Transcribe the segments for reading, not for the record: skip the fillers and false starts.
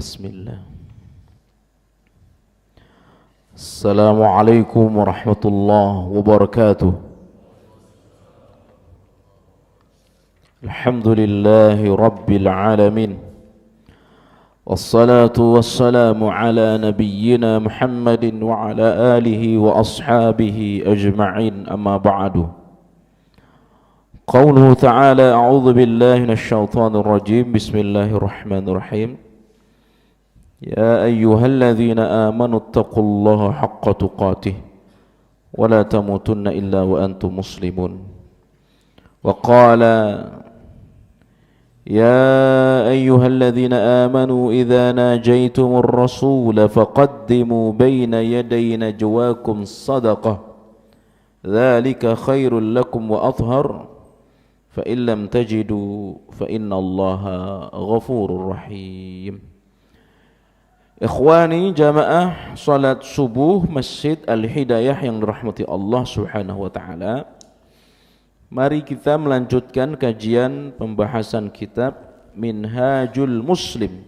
Bismillah. Assalamualaikum warahmatullahi wabarakatuh. Alhamdulillahi rabbil alamin. Wassalatu wassalamu ala nabiyyina Muhammadin wa ala alihi wa ashabihi ajma'in, amma ba'du. Qauluhu ta'ala, a'udzu billahi minasyaitonir rajim. Bismillahirrahmanirrahim. Ya ayyuhalladzina amanu taqullaha haqqa tuqatih wa la tamutunna illa wa antum muslimun. Wa qala ya ayyuhalladzina amanu idza najaytumur rasula faqaddimu baina yaday najwakum sadaqah dzalika khairul lakum wa athhar fa in lam tajidu fa innallaha ghafurur rahim. Ikhwani jamaah salat subuh Masjid Al-Hidayah yang dirahmati Allah Subhanahu wa taala. Mari kita melanjutkan kajian pembahasan kitab Minhajul Muslim.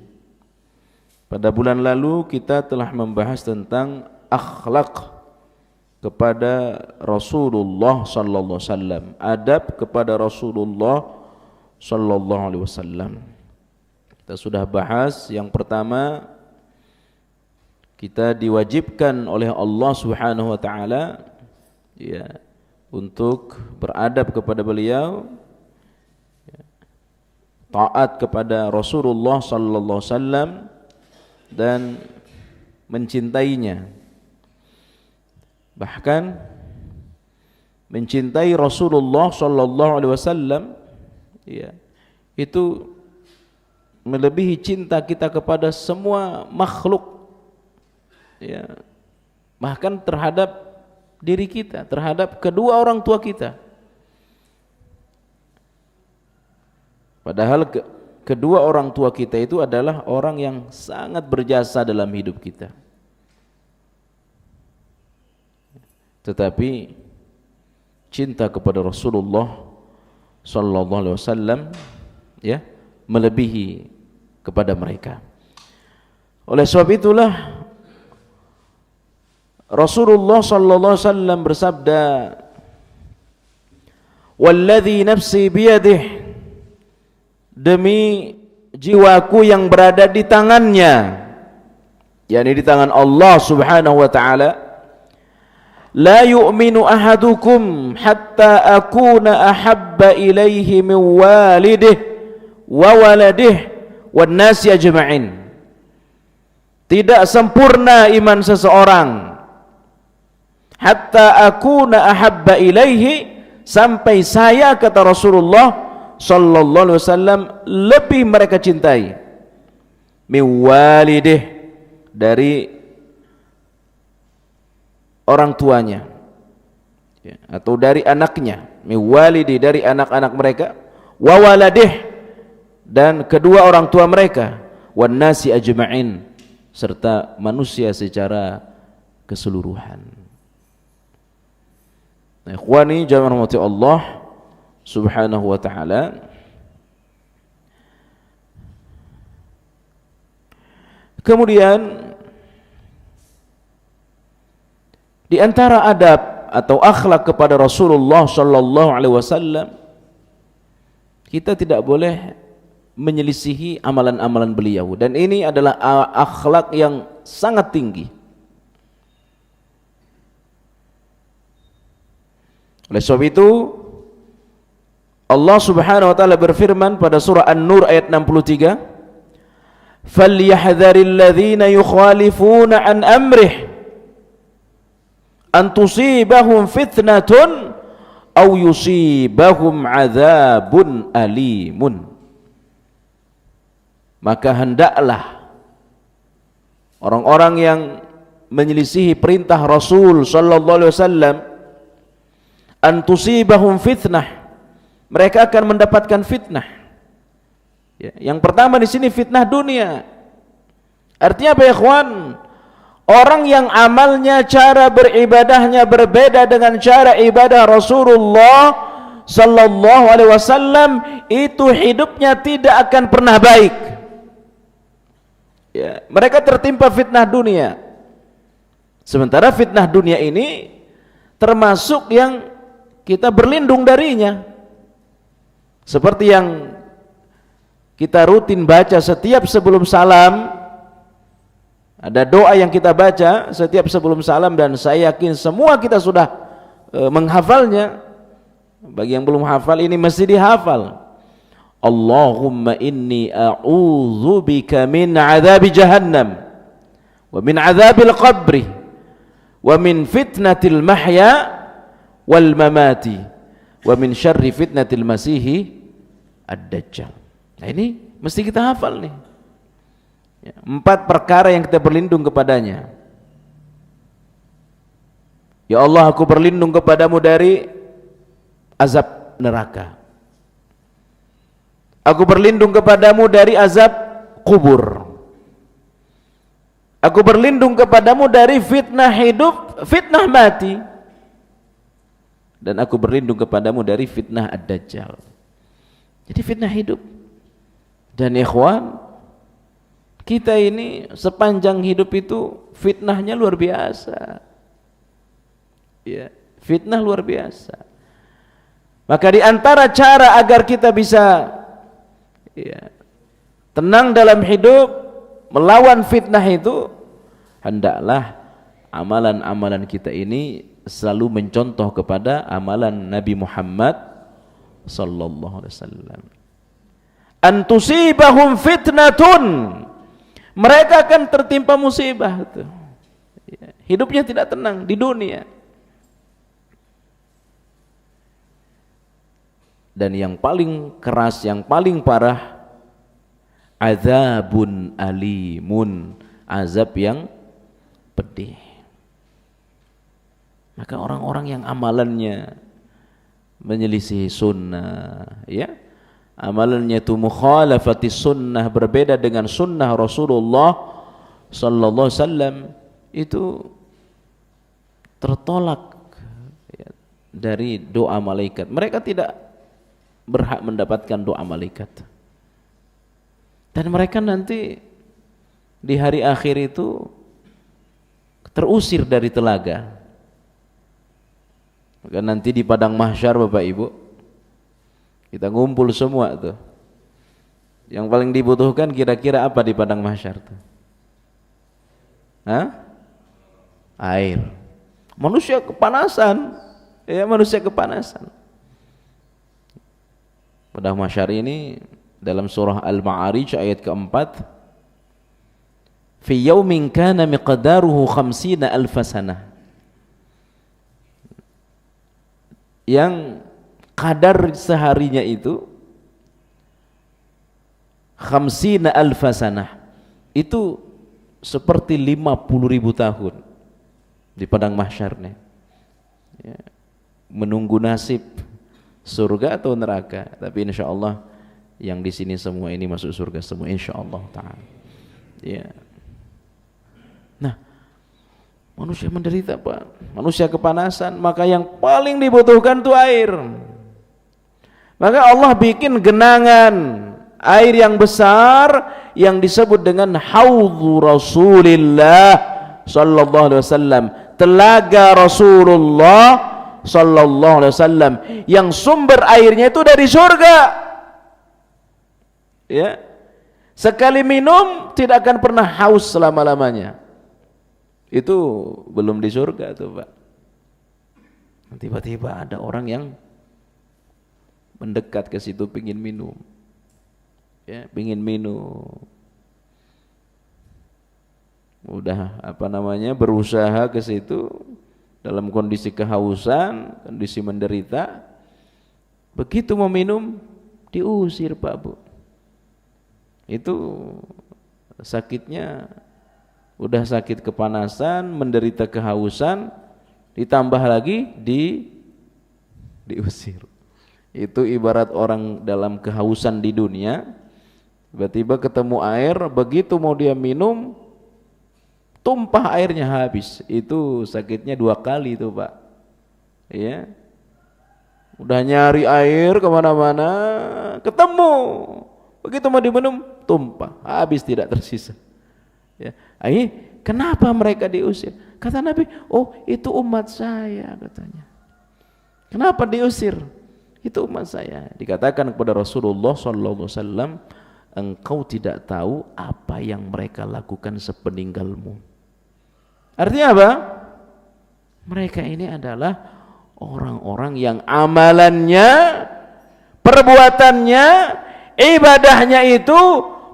Pada bulan lalu kita telah membahas tentang akhlak kepada Rasulullah sallallahu alaihi wasallam, adab kepada Rasulullah sallallahu alaihi wasallam. Kita sudah bahas yang pertama, kita diwajibkan oleh Allah Subhanahu wa taala untuk beradab kepada beliau, taat kepada Rasulullah sallallahu alaihi wasallam dan mencintainya. Bahkan mencintai Rasulullah sallallahu alaihi wasallam itu melebihi cinta kita kepada semua makhluk. Bahkan terhadap diri kita, terhadap kedua orang tua kita. Padahal kedua orang tua kita itu adalah orang yang sangat berjasa dalam hidup kita. Tetapi cinta kepada Rasulullah sallallahu alaihi wasallam melebihi kepada mereka. Oleh sebab itulah Rasulullah sallallahu alaihi wasallam bersabda, "Walladzi nafsi biyadihi," demi jiwaku yang berada di tangannya, yakni di tangan Allah Subhanahu wa taala, "La yu'minu ahadukum hatta akuna ahabba ilaihi min walidihi wa waladihi wan nasi ajma'in." Tidak sempurna iman seseorang hatta akuna ahabba ilaihi, sampai saya, kata Rasulullah sallallahu alaihi wasallam, lebih mereka cintai min walidih, dari orang tuanya atau dari anaknya, min walidi, dari anak-anak mereka, wa waladih, dan kedua orang tua mereka, wan nasi ajma'in, serta manusia secara keseluruhan. Nah, ikhwani jamaah rahmati Allah Subhanahu wa taala, kemudian di antara adab atau akhlak kepada Rasulullah sallallahu alaihi wasallam, kita tidak boleh menyelisihi amalan-amalan beliau, dan ini adalah akhlak yang sangat tinggi. Oleh sebab itu Allah Subhanahu wa taala berfirman pada surah An-Nur ayat 63, "Falyahdharil ladzina yukhalifuna an amrih an tusibahum fitnatun aw yusibahum adzabun alimun." Maka hendaklah orang-orang yang menyelisihi perintah Rasul sallallahu alaihi wasallam, an tusibahum fitnah, mereka akan mendapatkan fitnah. Yang pertama di sini fitnah dunia. Artinya apa ya ikhwan? Orang yang amalnya, cara beribadahnya berbeda dengan cara ibadah Rasulullah sallallahu alaihi wasallam, itu hidupnya tidak akan pernah baik. Ya, mereka tertimpa fitnah dunia. Sementara fitnah dunia ini termasuk yang kita berlindung darinya. Seperti yang kita rutin baca setiap sebelum salam. Ada doa yang kita baca setiap sebelum salam dan saya yakin semua kita sudah menghafalnya. Bagi yang belum hafal ini mesti dihafal. Allahumma inni a'udzubika min adzabi jahannam wa min adzabil qabri wa min fitnatil mahya wal mamati wa min syarri fitnatil masihi ad-dajjal. Nah ini mesti kita hafal nih. 4 perkara yang kita berlindung kepadanya. Ya Allah, aku berlindung kepadamu dari azab neraka. Aku berlindung kepadamu dari azab kubur. Aku berlindung kepadamu dari fitnah hidup, fitnah mati. Dan aku berlindung kepadamu dari fitnah ad-dajjal. Jadi fitnah hidup. Dan ikhwan, kita ini sepanjang hidup itu fitnahnya luar biasa. Ya, fitnah luar biasa. Maka di antara cara agar kita bisa tenang dalam hidup, melawan fitnah itu, hendaklah amalan-amalan kita ini selalu mencontoh kepada amalan Nabi Muhammad sallallahu alaihi wasallam. An tusibahum fitnatun, mereka akan tertimpa musibah itu. Hidupnya tidak tenang di dunia. Dan yang paling keras, yang paling parah, azabun alimun, azab yang pedih. Maka orang-orang yang amalannya menyelisih sunnah, ya, amalannya itu mukhalafati sunnah, berbeda dengan sunnah Rasulullah sallallahu alaihi wasallam, itu tertolak dari doa malaikat. Mereka tidak berhak mendapatkan doa malaikat. Dan mereka nanti di hari akhir itu terusir dari telaga. Maka nanti di padang mahsyar Bapak Ibu, kita ngumpul semua tuh. Yang paling dibutuhkan kira-kira apa di padang mahsyar tuh? Hah? Air. Manusia kepanasan. Ya, manusia kepanasan. Padang mahsyar ini dalam surah Al-Ma'arij ayat keempat, fi yaumin kana miqdaruhu 50 alf sanah, yang kadar seharinya itu 50 alf sanah, itu seperti 50.000 tahun di padang mahsyarnya, ya, menunggu nasib surga atau neraka. Tapi insya Allah yang di sini semua ini masuk surga semua, insya Allah ta'ala. Ya. Nah, manusia menderita Pak, manusia kepanasan, maka yang paling dibutuhkan itu air. Maka Allah bikin genangan air yang besar yang disebut dengan haudhu Rasulillah sallallahu alaihi wasallam, telaga Rasulullah sallallahu alaihi wasallam, yang sumber airnya itu dari surga. Ya. Sekali minum tidak akan pernah haus selama-lamanya. Itu belum di surga tuh, Pak. Tiba-tiba ada orang yang mendekat ke situ pingin minum. Ya, pingin minum. Udah berusaha ke situ dalam kondisi kehausan, kondisi menderita. Begitu mau minum diusir Pak Bu. Itu sakitnya udah sakit kepanasan, menderita kehausan, ditambah lagi diusir. Itu ibarat orang dalam kehausan di dunia, tiba-tiba ketemu air, begitu mau dia minum, tumpah airnya habis. Itu sakitnya 2 kali itu Pak. Ya, udah nyari air kemana-mana, ketemu, begitu mau diminum tumpah, habis, tidak tersisa. Ya. Kenapa mereka diusir? Kata Nabi, oh itu umat saya katanya. Kenapa diusir? Itu umat saya. Dikatakan kepada Rasulullah SAW, engkau tidak tahu apa yang mereka lakukan sepeninggalmu. Artinya apa? Mereka ini adalah orang-orang yang amalannya, perbuatannya, ibadahnya itu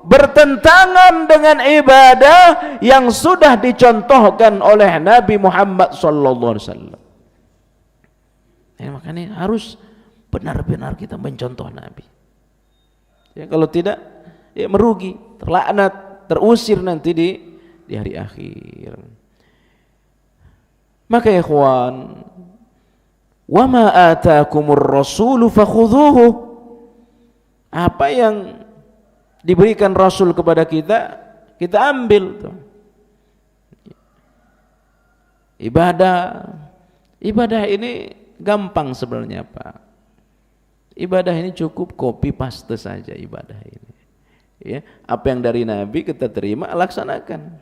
bertentangan dengan ibadah yang sudah dicontohkan oleh Nabi Muhammad SAW. Makanya harus benar-benar kita mencontoh Nabi. Ya, kalau tidak, ya merugi, terlaknat, terusir nanti di hari akhir. Maka ya ikhwan, wa ma ataakumur rasulu fakhudhuhu. Apa yang diberikan Rasul kepada kita, kita ambil tuh. Ibadah ini gampang sebenarnya Pak. Ibadah ini cukup copy paste saja ibadah ini. Ya, apa yang dari Nabi kita terima, laksanakan.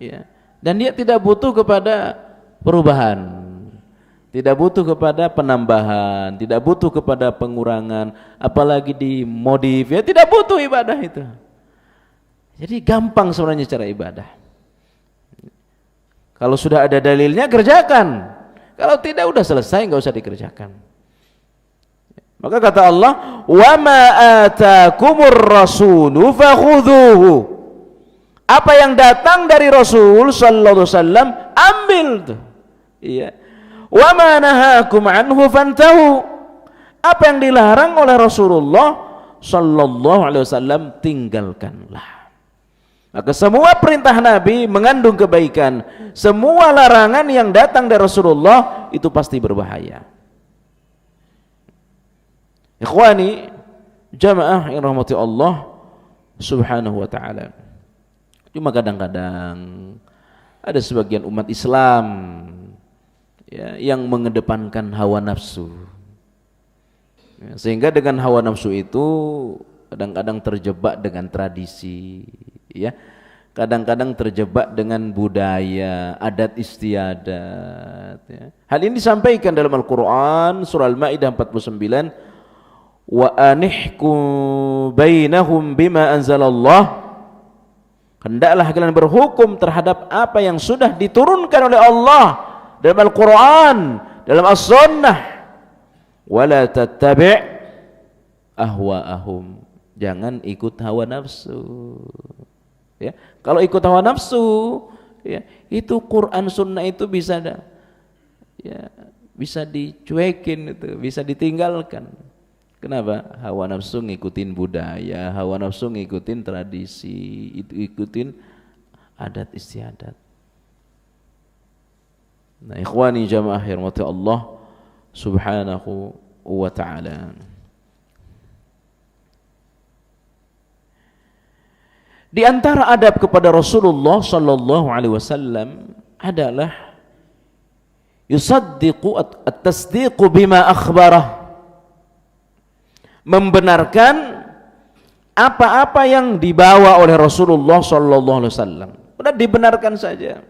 Ya. Dan dia tidak butuh kepada perubahan, tidak butuh kepada penambahan, tidak butuh kepada pengurangan, apalagi dimodif. Ya, tidak butuh ibadah itu. Jadi gampang sebenarnya cara ibadah. Kalau sudah ada dalilnya kerjakan. Kalau tidak udah selesai, nggak usah dikerjakan. Maka kata Allah, "Wa ma ataakumur rasulu fakhudhuhu." Apa yang datang dari Rasul sallallahu alaihi wasallam, ambil tuh. Iya. "Wa ma nahakum anhu fantahu." Apa yang dilarang oleh Rasulullah sallallahu alaihi wasallam, tinggalkanlah. Maka semua perintah Nabi mengandung kebaikan. Semua larangan yang datang dari Rasulullah itu pasti berbahaya. Ikhwani, jamaah yang rahmati Allah subhanahu wa ta'ala. Cuma kadang-kadang ada sebagian umat Islam ya, yang mengedepankan hawa nafsu ya, sehingga dengan hawa nafsu itu kadang-kadang terjebak dengan tradisi ya, kadang-kadang terjebak dengan budaya, adat istiadat ya. Hal ini disampaikan dalam Al-Quran surah Al-Ma'idah 49, wa anihkum bainahum bima anzalallah. Hendaklah kalian berhukum terhadap apa yang sudah diturunkan oleh Allah dalam Al-Quran, dalam As-Sunnah. Wala tattabi' ahwa'ahum. Jangan ikut hawa nafsu. Ya, kalau ikut hawa nafsu, ya, itu Quran Sunnah itu bisa dicuekin, itu bisa ditinggalkan. Kenapa? Hawa nafsu ngikutin budaya, hawa nafsu ngikutin tradisi, itu ikutin adat istiadat. Nah, ikhwani jamaah yang rahmati Allah subhanahu wa ta'ala. Di antara adab kepada Rasulullah sallallahu alaihi wasallam adalah yusaddiqu at-tasdiqu bima akhbarah. Membenarkan apa-apa yang dibawa oleh Rasulullah sallallahu alaihi wasallam. Udah dibenarkan saja.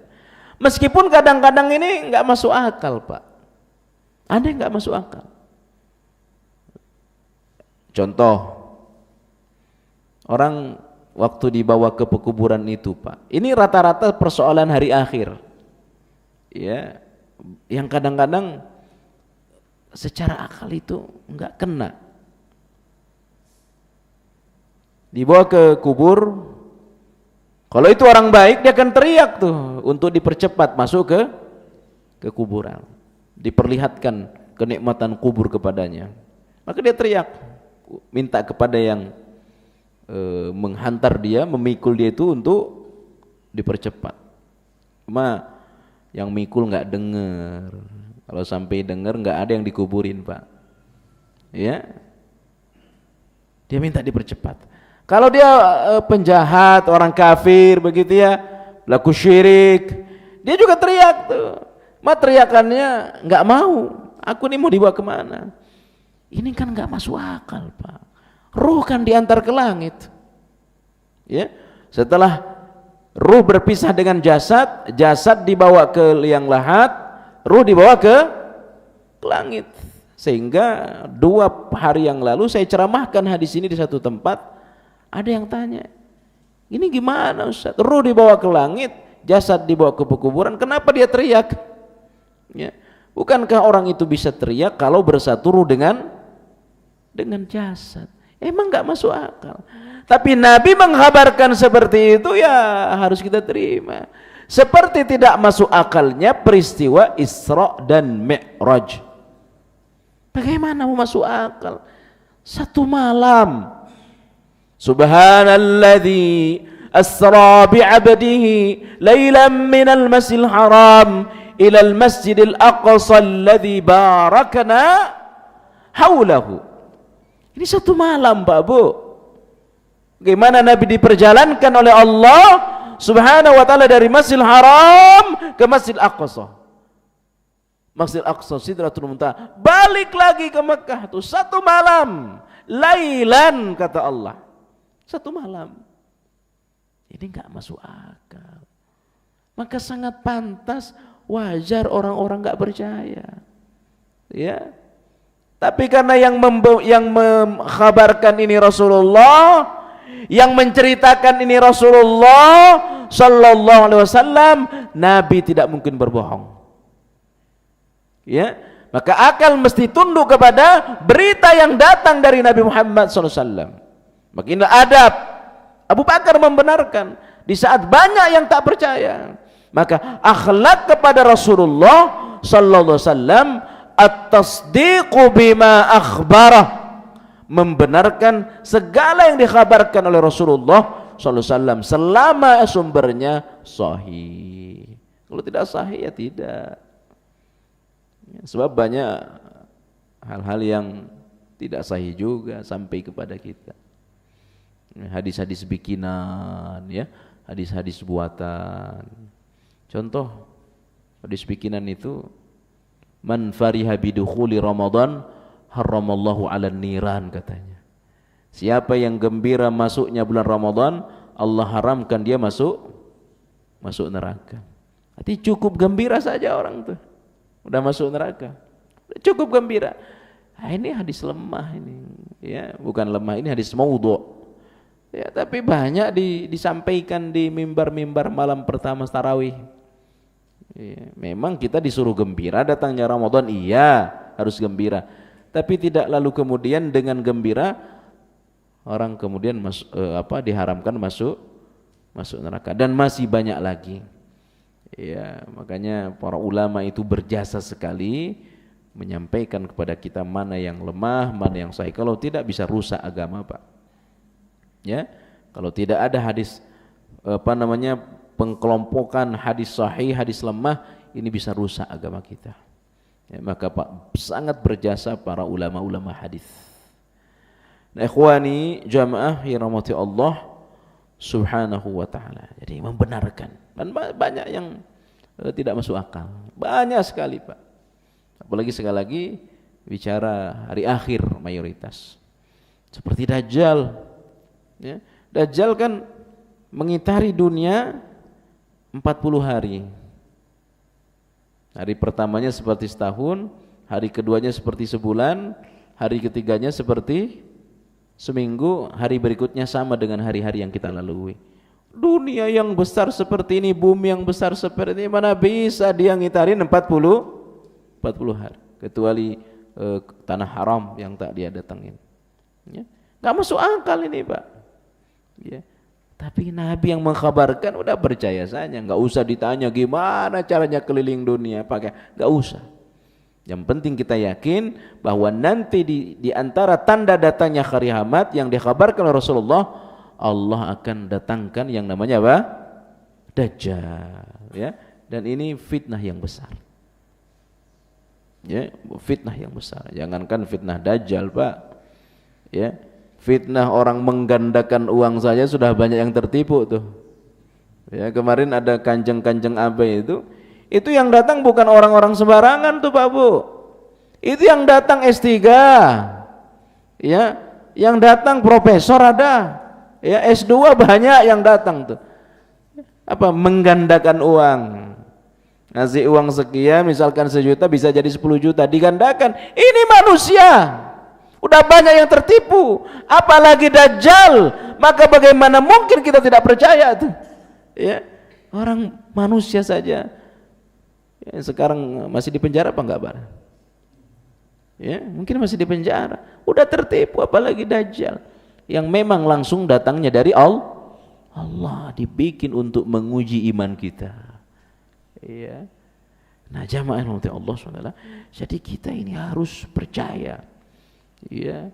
Meskipun kadang-kadang ini enggak masuk akal, Pak. Ada yang enggak masuk akal. Contoh, orang waktu dibawa ke pekuburan itu, Pak. Ini rata-rata persoalan hari akhir. Ya, yang kadang-kadang secara akal itu enggak kena. Dibawa ke kubur, kalau itu orang baik dia akan teriak tuh untuk dipercepat masuk ke kuburan, diperlihatkan kenikmatan kubur kepadanya. Maka dia teriak, minta kepada yang menghantar dia, memikul dia itu untuk dipercepat. Cuma yang mikul nggak dengar. Kalau sampai dengar nggak ada yang dikuburin, Pak. Ya, dia minta dipercepat. Kalau dia penjahat, orang kafir begitu ya, pelaku syirik, dia juga teriak tuh. Teriakannya nggak mau. Aku ini mau dibawa kemana? Ini kan nggak masuk akal, Pak. Ruh kan diantar ke langit. Ya, setelah Ruh berpisah dengan jasad, jasad dibawa ke liang lahat, ruh dibawa ke langit. Sehingga 2 hari yang lalu saya ceramahkan hadis ini di satu tempat, ada yang tanya, ini gimana Ustaz? Ruh dibawa ke langit, jasad dibawa ke kuburan, kenapa dia teriak? Ya. Bukankah orang itu bisa teriak kalau bersatu ruh dengan jasad? Emang nggak masuk akal. Tapi Nabi mengkhabarkan seperti itu, ya harus kita terima. Seperti tidak masuk akalnya peristiwa Isra dan Mi'raj. Bagaimana mau masuk akal? 1 malam. Subhanalladzi asra bi'abdihi lailan minal masjidil haram ilal masjidil aqsa alladzi barakna haulahu. Ini 1 malam Pak Bu. Bagaimana Nabi diperjalankan oleh Allah Subhanahu wa ta'ala dari Masjidil Haram ke Masjidil Aqsa. Masjidil Aqsa Sidratul Muntaha, balik lagi ke Mekah tuh 1 malam. Lailan kata Allah. 1 malam. Ini enggak masuk akal. Maka sangat pantas, wajar orang-orang enggak percaya. Ya. Tapi karena yang mengkhabarkan ini Rasulullah, yang menceritakan ini Rasulullah sallallahu alaihi wasallam, Nabi tidak mungkin berbohong. Ya, maka akal mesti tunduk kepada berita yang datang dari Nabi Muhammad sallallahu alaihi wasallam. Makin adab. Abu Bakar membenarkan di saat banyak yang tak percaya. Maka akhlak kepada Rasulullah sallallahu alaihi wasallam at-tasdiqu bima akhbarah, membenarkan segala yang dikhabarkan oleh Rasulullah sallallahu alaihi wasallam selama sumbernya sahih. Kalau tidak sahih ya tidak. Sebab banyak hal-hal yang tidak sahih juga sampai kepada kita. Hadis-hadis bikinan, ya, hadis-hadis buatan. Contoh hadis bikinan itu, man fariha bidukhuli Ramadan haramallahu 'alan niran, katanya. Siapa yang gembira masuknya bulan Ramadan, Allah haramkan dia masuk neraka. Arti cukup gembira saja orang tuh udah masuk neraka. Cukup gembira. Nah, ini hadis lemah ini. Ya, bukan lemah, ini hadis maudhu'. Ya, tapi banyak disampaikan di mimbar-mimbar malam pertama tarawih. Ya, memang kita disuruh gembira datangnya Ramadan, iya, harus gembira. Tapi tidak lalu kemudian dengan gembira orang kemudian diharamkan masuk neraka, dan masih banyak lagi. Ya, makanya para ulama itu berjasa sekali menyampaikan kepada kita mana yang lemah, mana yang sahih. Kalau tidak bisa rusak agama, Pak. Ya, kalau tidak ada hadis pengkelompokan hadis sahih, hadis lemah, ini bisa rusak agama kita. Ya, maka Pak, sangat berjasa para ulama-ulama hadis. Nah, ikhwani jamaah yang rahmati Allah Subhanahu wa ta'ala. Jadi membenarkan, dan banyak yang tidak masuk akal. Banyak sekali, Pak. Apalagi sekali lagi bicara hari akhir mayoritas. Seperti Dajjal. Ya, Dajjal kan mengitari dunia 40 hari. Hari pertamanya seperti setahun, hari keduanya seperti sebulan, hari ketiganya seperti seminggu, hari berikutnya sama dengan hari-hari yang kita lalui. Dunia yang besar seperti ini, bumi yang besar seperti ini, mana bisa dia ngitarin 40 hari, kecuali tanah haram yang tak dia datangin. Ya, nggak masuk akal ini, Pak. Ya. Tapi Nabi yang mengkhabarkan udah percaya saja, nggak usah ditanya gimana caranya keliling dunia, pakai, nggak usah. Yang penting kita yakin bahwa nanti di antara tanda datangnya hari kiamat yang dikhabarkan oleh Rasulullah, Allah akan datangkan yang namanya apa? Dajjal, ya. Dan ini fitnah yang besar. Ya, fitnah yang besar. Jangankan fitnah Dajjal, Pak. Ya. Fitnah orang menggandakan uang saja sudah banyak yang tertipu tuh. Ya, kemarin ada kanjeng-kanjeng abai itu yang datang bukan orang-orang sembarangan tuh, Pak Bu. Itu yang datang S3. Ya, yang datang profesor ada. Ya, S2 banyak yang datang tuh. menggandakan uang. Ngasih uang sekian, misalkan 1 juta bisa jadi 10 juta, digandakan. Ini manusia. Udah banyak yang tertipu, apalagi Dajjal. Maka bagaimana mungkin kita tidak percaya tuh? Ya, orang manusia saja. Ya, sekarang masih di penjara apa enggak, Bar? Ya, mungkin masih di penjara. Udah tertipu, apalagi Dajjal yang memang langsung datangnya dari Allah, dibikin untuk menguji iman kita. Ya. Nah, jamaah Allah SWT. Jadi kita ini harus percaya. Ya.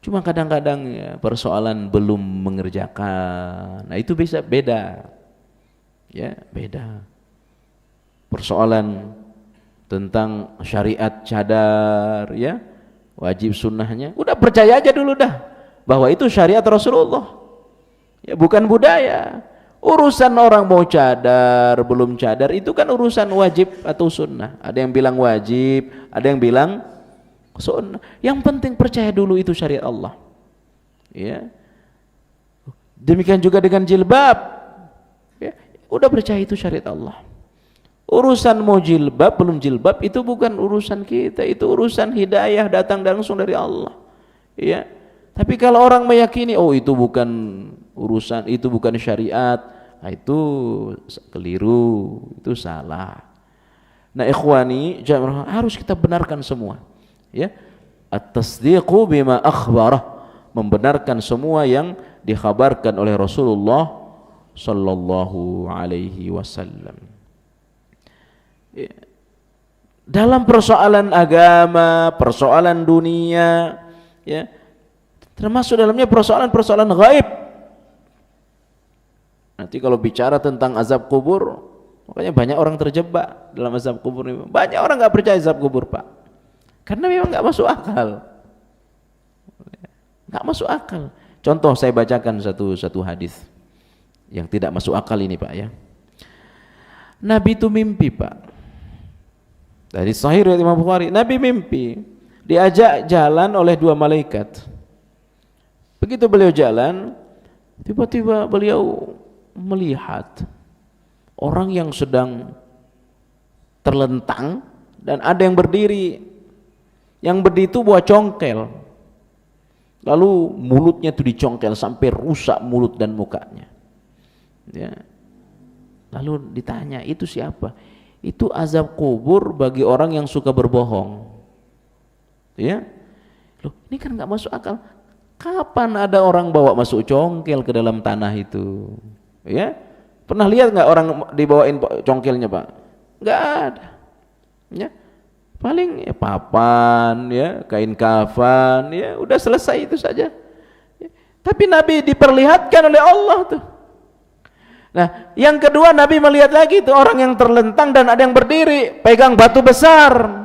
Cuma kadang-kadang ya, persoalan belum mengerjakan. Nah, itu bisa beda. Ya, beda. Persoalan tentang syariat cadar, ya, wajib sunnahnya, udah percaya aja dulu dah bahwa itu syariat Rasulullah. Ya, bukan budaya. Urusan orang mau cadar, belum cadar, itu kan urusan wajib atau sunnah. Ada yang bilang wajib, ada yang bilang sunnah. Yang penting percaya dulu itu syariat Allah. Ya. Demikian juga dengan jilbab. Ya, udah percaya itu syariat Allah. Urusan mau jilbab, belum jilbab, itu bukan urusan kita, itu urusan hidayah datang langsung dari Allah. Ya. Tapi kalau orang meyakini, oh itu bukan urusan, itu bukan syariat, nah itu keliru, itu salah. Nah, ikhwani, harus kita benarkan semua. Ya, at-tasdiqu bima akhbarah, membenarkan semua yang dikhabarkan oleh Rasulullah sallallahu alaihi wasallam. Ya. Dalam persoalan agama, persoalan dunia, ya, termasuk dalamnya persoalan-persoalan gaib. Nanti kalau bicara tentang azab kubur, makanya banyak orang terjebak dalam azab kubur ini. Banyak orang nggak percaya azab kubur, Pak. Karena memang nggak masuk akal. Nggak masuk akal. Contoh saya bacakan satu hadis yang tidak masuk akal ini, Pak, ya. Nabi itu mimpi, Pak. Dari Sahih riwayat Imam Bukhari, Nabi mimpi diajak jalan oleh 2 malaikat. Begitu beliau jalan, tiba-tiba beliau melihat orang yang sedang terlentang dan ada yang berdiri. Yang berdiri itu buat congkel. Lalu mulutnya itu dicongkel sampai rusak mulut dan mukanya. Ya. Lalu ditanya, itu siapa? Itu azab kubur bagi orang yang suka berbohong. Ya. Loh, ini kan nggak masuk akal. Kapan ada orang bawa masuk congkel ke dalam tanah itu? Ya, pernah lihat nggak orang dibawain congkelnya, Pak? Nggak ada. Ya, paling ya, papan, ya, kain kafan, ya, udah selesai itu saja. Ya. Tapi Nabi diperlihatkan oleh Allah tuh. Nah, yang kedua Nabi melihat lagi tuh orang yang terlentang dan ada yang berdiri, pegang batu besar.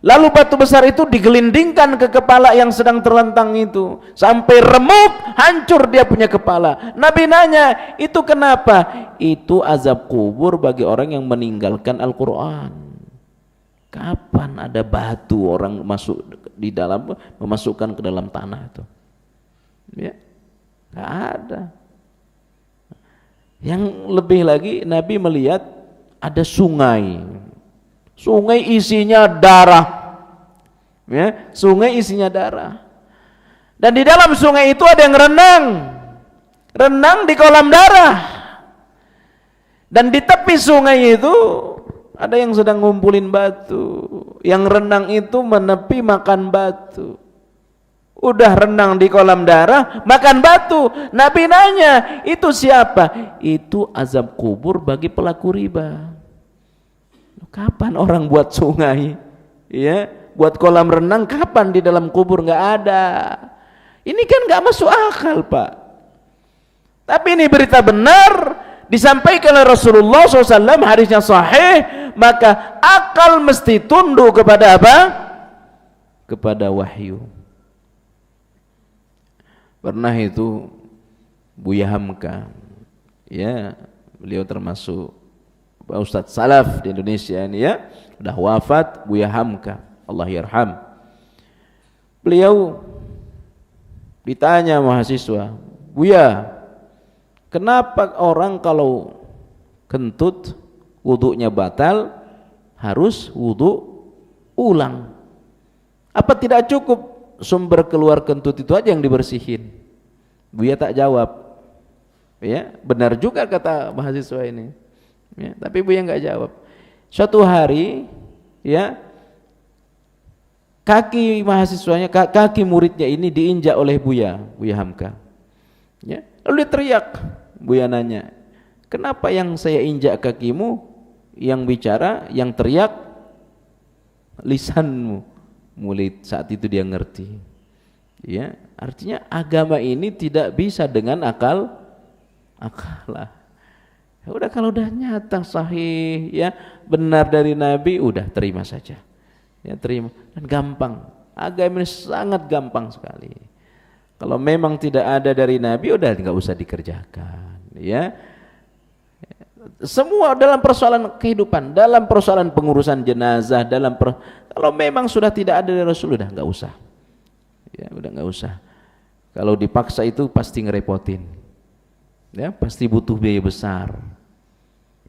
Lalu batu besar itu digelindingkan ke kepala yang sedang terlentang itu sampai remuk, hancur dia punya kepala. Nabi nanya, itu kenapa? Itu azab kubur bagi orang yang meninggalkan Al-Quran. Kapan ada batu orang masuk di dalam, memasukkan ke dalam tanah itu? Ya, nggak ada. Yang lebih lagi, Nabi melihat ada sungai. Sungai isinya darah. Ya, sungai isinya darah. Dan di dalam sungai itu ada yang renang. Renang di kolam darah. Dan di tepi sungai itu ada yang sedang ngumpulin batu. Yang renang itu menepi makan batu. Udah renang di kolam darah, makan batu. Nabi nanya, itu siapa? Itu azab kubur bagi pelaku riba. Kapan orang buat sungai, ya, buat kolam renang? Kapan di dalam kubur? Nggak ada. Ini kan nggak masuk akal, Pak. Tapi ini berita benar disampaikan oleh Rasulullah SAW, hadisnya sahih. Maka akal mesti tunduk kepada apa? Kepada wahyu. Pernah itu Buya Hamka, ya, beliau termasuk Ustadz Salaf di Indonesia ini, ya, udah wafat, Buya Hamka, Allah yarham. Beliau ditanya mahasiswa, Buya, kenapa orang kalau kentut wudunya batal harus wudu ulang? Apa tidak cukup sumber keluar kentut itu aja yang dibersihin? Buya tak jawab. Ya, benar juga kata mahasiswa ini. Ya, tapi Buya nggak jawab. Suatu hari, ya, kaki mahasiswanya, kaki muridnya ini diinjak oleh Buya Hamka. Ya, lalu dia teriak. Buya nanya, kenapa yang saya injak kakimu, yang bicara, yang teriak lisanmu? Mulai saat itu dia ngerti. Ya, artinya agama ini tidak bisa dengan akalan. Ya udah, kalau udah nyata sahih, ya benar dari Nabi, udah terima saja. Ya terima, dan gampang. Agama ini sangat gampang sekali. Kalau memang tidak ada dari Nabi, udah nggak usah dikerjakan. Ya, semua dalam persoalan kehidupan, dalam persoalan pengurusan jenazah, kalau memang sudah tidak ada dari Rasul, udah nggak usah. Ya udah nggak usah. Kalau dipaksa itu pasti ngerepotin. Ya pasti butuh biaya besar.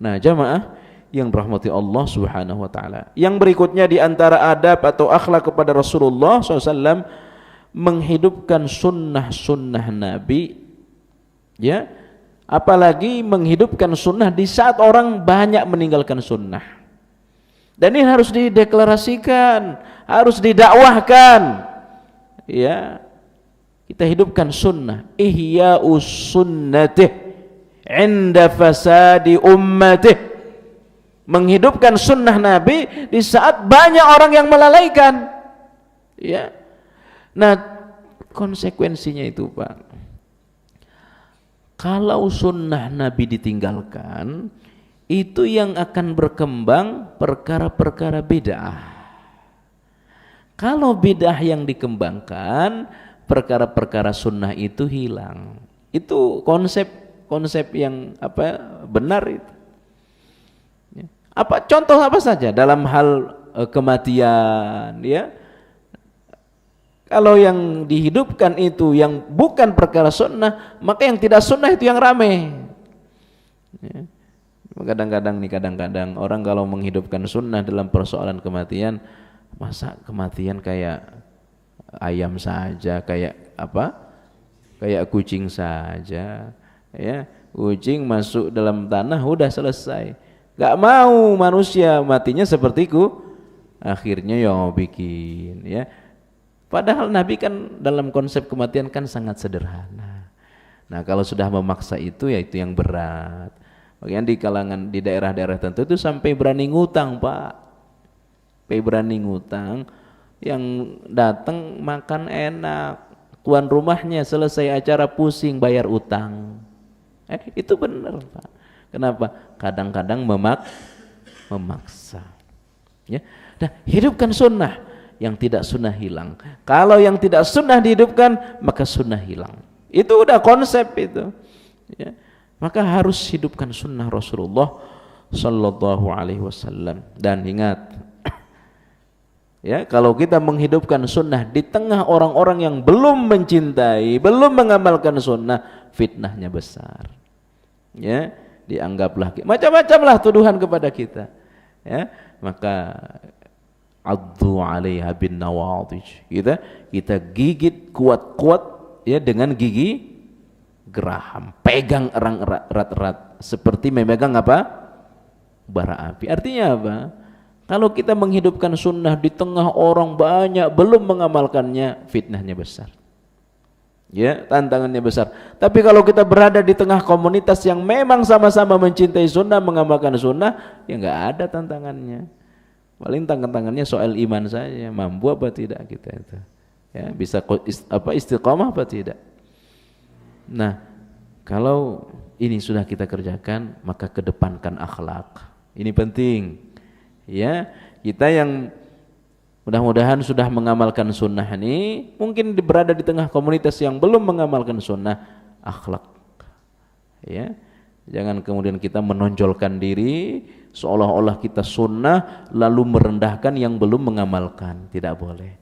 Nah jamaah yang dirahmati Allah Subhanahu wa taala. Yang berikutnya di antara adab atau akhlak kepada Rasulullah SAW, menghidupkan sunnah-sunnah Nabi, ya, apalagi menghidupkan sunnah di saat orang banyak meninggalkan sunnah. Dan ini harus dideklarasikan, harus didakwahkan. Ya, kita hidupkan sunnah, ihya'us sunnatih 'inda fasadi ummatih. Menghidupkan sunnah Nabi di saat banyak orang yang melalaikan. Ya. Nah, konsekuensinya itu, Pak, kalau sunnah Nabi ditinggalkan, itu yang akan berkembang perkara-perkara bid'ah. Kalau bid'ah yang dikembangkan, perkara-perkara sunnah itu hilang. Itu konsep yang benar itu. Contoh apa saja dalam hal kematian, ya. Kalau yang dihidupkan itu yang bukan perkara sunnah, maka yang tidak sunnah itu yang rame. Ya. Kadang-kadang orang kalau menghidupkan sunnah dalam persoalan kematian, masa kematian kayak ayam saja, kayak kucing saja, ya. Kucing masuk dalam tanah udah selesai. Gak mau manusia matinya sepertiku, akhirnya ya bikin, ya. Padahal Nabi kan dalam konsep kematian kan sangat sederhana. Nah kalau sudah memaksa itu, ya itu yang berat. Bagian di kalangan di daerah-daerah tertentu itu sampai berani ngutang, Pak. Sampai berani ngutang, yang datang makan enak, tuan rumahnya selesai acara pusing bayar utang. Itu benar, Pak. Kenapa? Kadang-kadang memaksa. Ya. Nah, hidupkan sunnah, yang tidak sunnah hilang. Kalau yang tidak sunnah dihidupkan, maka sunnah hilang. Itu udah konsep itu. Ya. Maka harus hidupkan sunnah Rasulullah Sallallahu Alaihi Wasallam. Dan ingat, ya, kalau kita menghidupkan sunnah di tengah orang-orang yang belum mencintai, belum mengamalkan sunnah, fitnahnya besar. Ya. Dianggaplah macam-macamlah tuduhan kepada kita, ya, maka addu 'alaiha bin nawadij, kita gigit kuat-kuat, ya, dengan gigi geraham, pegang erat-erat seperti memegang bara api. Artinya apa? Kalau kita menghidupkan sunnah di tengah orang banyak belum mengamalkannya, fitnahnya besar. Ya, tantangannya besar. Tapi kalau kita berada di tengah komunitas yang memang sama-sama mencintai sunnah, mengamalkan sunnah, ya nggak ada tantangannya. Paling tantangannya soal iman saja, mampu apa tidak kita itu. Ya, bisa istiqomah apa tidak. Nah, kalau ini sudah kita kerjakan, maka kedepankan akhlak. Ini penting. Ya, kita yang mudah-mudahan sudah mengamalkan sunnah ini, mungkin berada di tengah komunitas yang belum mengamalkan sunnah, akhlak. Ya, jangan kemudian kita menonjolkan diri seolah-olah kita sunnah lalu merendahkan yang belum mengamalkan. Tidak boleh.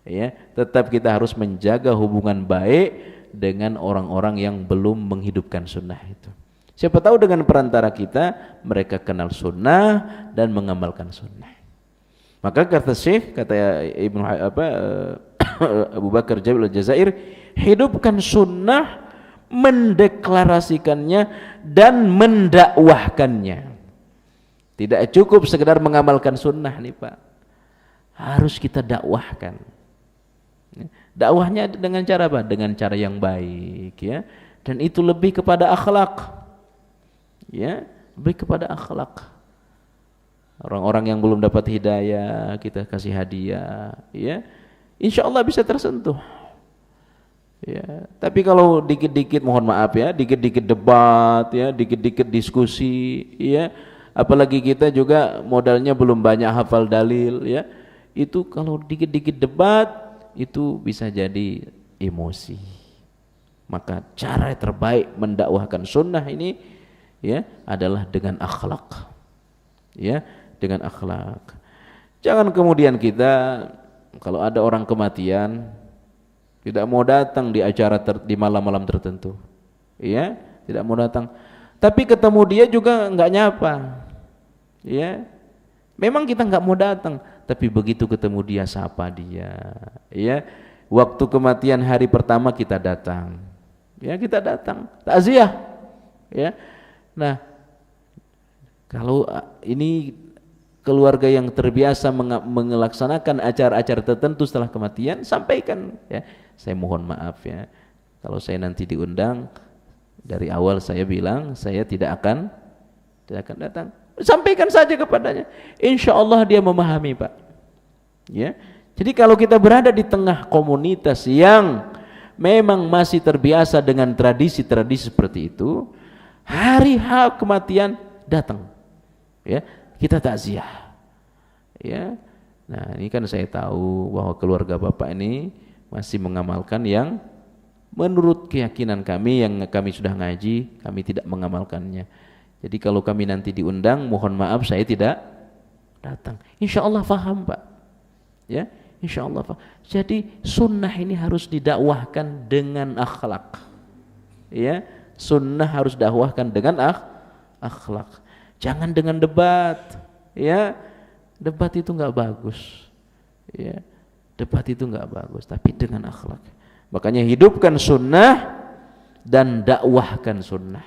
Ya, tetap kita harus menjaga hubungan baik dengan orang-orang yang belum menghidupkan sunnah itu. Siapa tahu dengan perantara kita mereka kenal sunnah dan mengamalkan sunnah. Maka kata Syekh, kata Ibnu Abu Bakar Jabil Al-Jazair, hidupkan sunnah, mendeklarasikannya dan mendakwahkannya. Tidak cukup sekedar mengamalkan sunnah nih Pak, harus kita dakwahkan. Dakwahnya dengan cara apa? Dengan cara yang baik, ya. Dan itu lebih kepada akhlak. Ya, lebih kepada akhlak. Orang-orang yang belum dapat hidayah kita kasih hadiah, ya, insya Allah bisa tersentuh. Ya, tapi kalau dikit-dikit, mohon maaf ya, dikit-dikit debat, ya, dikit-dikit diskusi, ya, apalagi kita juga modalnya belum banyak hafal dalil, ya, itu kalau dikit-dikit debat itu bisa jadi emosi. Maka cara terbaik mendakwahkan sunnah ini, ya, adalah dengan akhlak, ya, dengan akhlak. Jangan kemudian kita kalau ada orang kematian tidak mau datang di acara di malam-malam tertentu, ya, tidak mau datang. Tapi ketemu dia juga nggak nyapa, ya. Memang kita nggak mau datang, tapi begitu ketemu dia sapa dia, ya. Waktu kematian hari pertama kita datang, ya, kita datang takziah, ya. Nah, kalau ini keluarga yang terbiasa melaksanakan acara-acara tertentu setelah kematian, sampaikan, ya, saya mohon maaf ya, kalau saya nanti diundang, dari awal saya bilang saya tidak akan datang. Sampaikan saja kepadanya, insya Allah dia memahami Pak, ya. Jadi kalau kita berada di tengah komunitas yang memang masih terbiasa dengan tradisi-tradisi seperti itu, hari H kematian datang, ya, kita takziah, ya. Nah, ini kan saya tahu bahwa keluarga Bapak ini masih mengamalkan yang menurut keyakinan kami yang kami sudah ngaji, kami tidak mengamalkannya. Jadi kalau kami nanti diundang, mohon maaf saya tidak datang. Insya Allah faham Pak, ya, insya Allah faham. Jadi sunnah ini harus didakwahkan dengan akhlak, ya. Sunnah harus dakwahkan dengan akhlak. Jangan dengan debat, ya. Debat itu nggak bagus, ya. Debat itu nggak bagus, tapi dengan akhlak. Makanya hidupkan sunnah dan dakwahkan sunnah.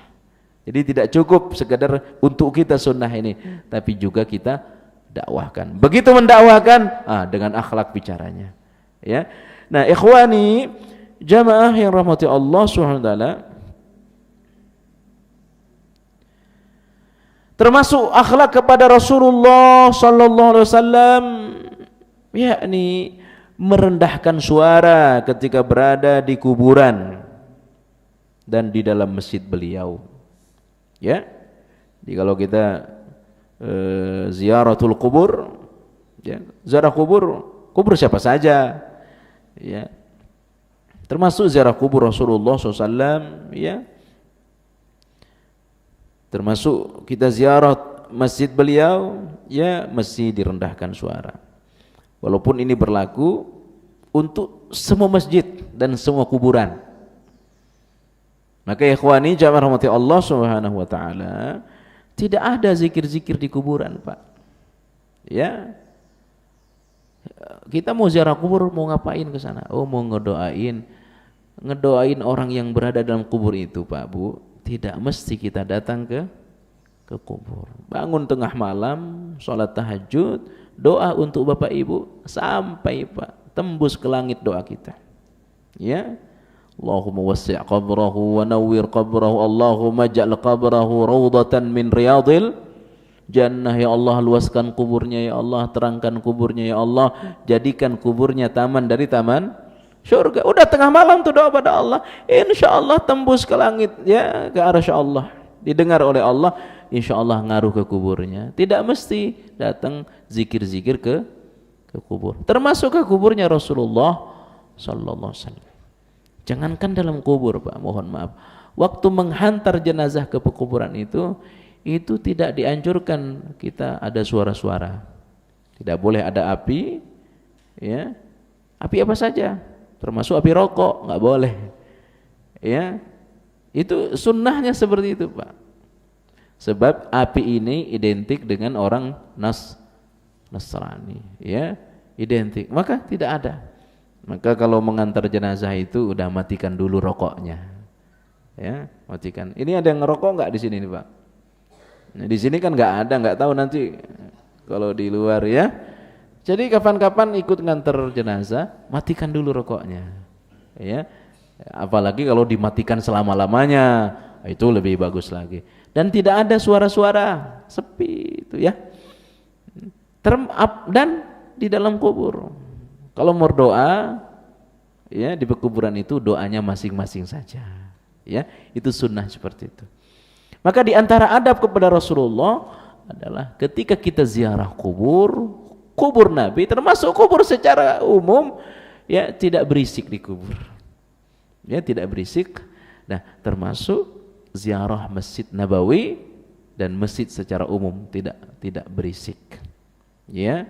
Jadi tidak cukup sekedar untuk kita sunnah ini, tapi juga kita dakwahkan. Begitu mendakwahkan, dengan akhlak bicaranya, ya. Nah, ikhwani jamaah yang rahmati Allah Subhanahu wa taala, termasuk akhlak kepada Rasulullah sallallahu alaihi wasallam, yakni merendahkan suara ketika berada di kuburan dan di dalam masjid beliau, ya. Jadi kalau kita ziaratul kubur, ya, ziarah kubur siapa saja, ya, termasuk ziarah kubur Rasulullah SAW, ya. Termasuk kita ziarah masjid beliau, ya, mesti direndahkan suara. Walaupun ini berlaku untuk semua masjid dan semua kuburan. Maka ikhwani jamaah rahmati Allah Subhanahu wa taala, tidak ada zikir-zikir di kuburan, Pak. Ya. Kita mau ziarah kubur, mau ngapain ke sana? Oh, mau ngedoain orang yang berada dalam kubur itu, Pak, Bu. Tidak mesti kita datang ke kubur. Bangun tengah malam, sholat tahajud, doa untuk Bapak Ibu, sampai Pak tembus ke langit doa kita, ya. Allahumma wassi' qabrahu wa nawwir qabrahu, Allahumma ja'al qabrahu rawdatan min riyadil jannah. Ya Allah, luaskan kuburnya, ya Allah, terangkan kuburnya, ya Allah, jadikan kuburnya taman dari taman surga. Udah tengah malam tuh doa pada Allah, insya Allah tembus ke langit, ya, ke arsy Allah, didengar oleh Allah, insya Allah ngaruh ke kuburnya. Tidak mesti datang zikir-zikir ke kubur, termasuk ke kuburnya Rasulullah sallallahu alaihi wasallam. Jangankan dalam kubur, Pak, mohon maaf, waktu menghantar jenazah ke pekuburan itu tidak dianjurkan kita ada suara-suara. Tidak boleh ada api, ya, api apa saja, termasuk api rokok, nggak boleh, Ya, itu sunnahnya seperti itu, Pak. Sebab api ini identik dengan orang Nasrani, ya, identik. Maka tidak ada. Maka kalau mengantar jenazah itu udah matikan dulu rokoknya, ya, matikan. Ini ada yang ngerokok nggak di sini nih, Pak? Nah, di sini kan nggak ada, nggak tahu nanti kalau di luar, ya. Jadi kapan-kapan ikut ngantar jenazah, matikan dulu rokoknya, ya. Apalagi kalau dimatikan selama-lamanya, itu lebih bagus lagi. Dan tidak ada suara-suara, sepi itu, ya. Dan di dalam kubur, kalau mau doa, ya, di pekuburan itu doanya masing-masing saja, ya. Itu sunnah seperti itu. Maka di antara adab kepada Rasulullah adalah ketika kita ziarah kubur Nabi, termasuk kubur secara umum, ya, tidak berisik di kubur, ya, tidak berisik. Nah, termasuk ziarah Masjid Nabawi dan masjid secara umum tidak berisik, ya.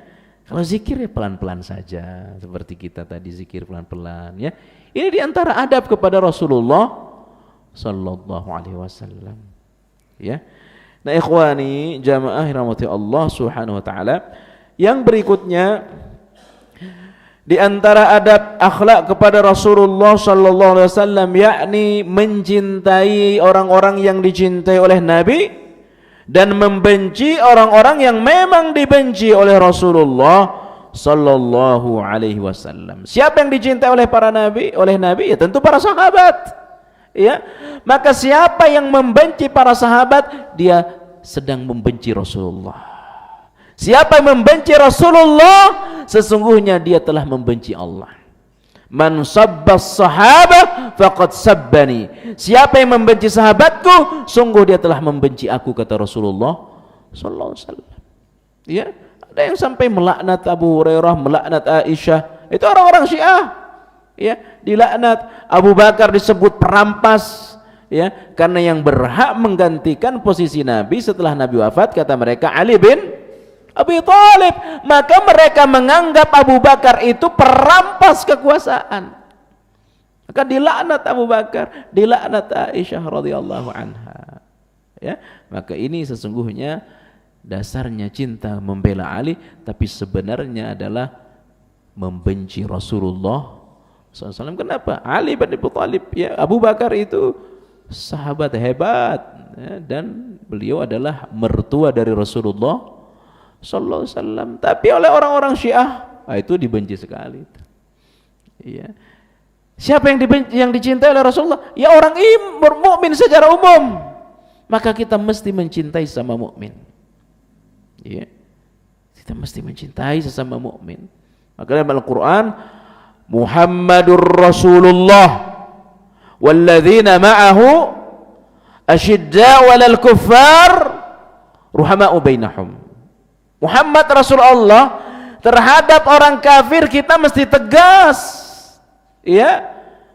Kalau zikir ya pelan-pelan saja, seperti kita tadi zikir pelan-pelan, ya. Ini diantara adab kepada Rasulullah sallallahu alaihi wasallam, ya. Nah, ikhwani jamaah rahmati Allah Subhanahu wa taala, yang berikutnya di antara adab akhlak kepada Rasulullah sallallahu alaihi wasallam, yakni mencintai orang-orang yang dicintai oleh Nabi dan membenci orang-orang yang memang dibenci oleh Rasulullah sallallahu alaihi wasallam. Siapa yang dicintai oleh para nabi, ya tentu para sahabat. Ya, maka siapa yang membenci para sahabat, dia sedang membenci Rasulullah. Siapa yang membenci Rasulullah, sesungguhnya dia telah membenci Allah. Man sabbas sahabah faqad sabbani. Siapa yang membenci sahabatku, sungguh dia telah membenci aku, kata Rasulullah sallallahu alaihi wasallam. Ya, ada yang sampai melaknat Abu Hurairah, melaknat Aisyah. Itu orang-orang Syiah. Ya, dilaknat. Abu Bakar disebut perampas, ya, karena yang berhak menggantikan posisi Nabi setelah Nabi wafat, kata mereka, Ali bin Abi Thalib. Maka mereka menganggap Abu Bakar itu perampas kekuasaan. Maka dilaknat Abu Bakar, dilaknat Aisyah radhiyallahu anha. Ya, maka ini sesungguhnya dasarnya cinta membela Ali, tapi sebenarnya adalah membenci Rasulullah SAW. Kenapa? Ali bin Abi Thalib, ya, Abu Bakar itu sahabat hebat, ya, dan beliau adalah mertua dari Rasulullah sallallahu alaihi wasallam, tapi oleh orang-orang Syiah itu dibenci sekali. Iya. Siapa yang dibenci, yang dicintai oleh Rasulullah? Ya orang mukmin secara umum. Maka kita mesti mencintai sama mukmin. Iya. Kita mesti mencintai sesama mukmin. Maka dalam Al-Qur'an, Muhammadur Rasulullah walladzina ma'ahu asyidda'u 'alal kuffar ruhama'u bainahum. Muhammad Rasulullah, terhadap orang kafir kita mesti tegas, ya.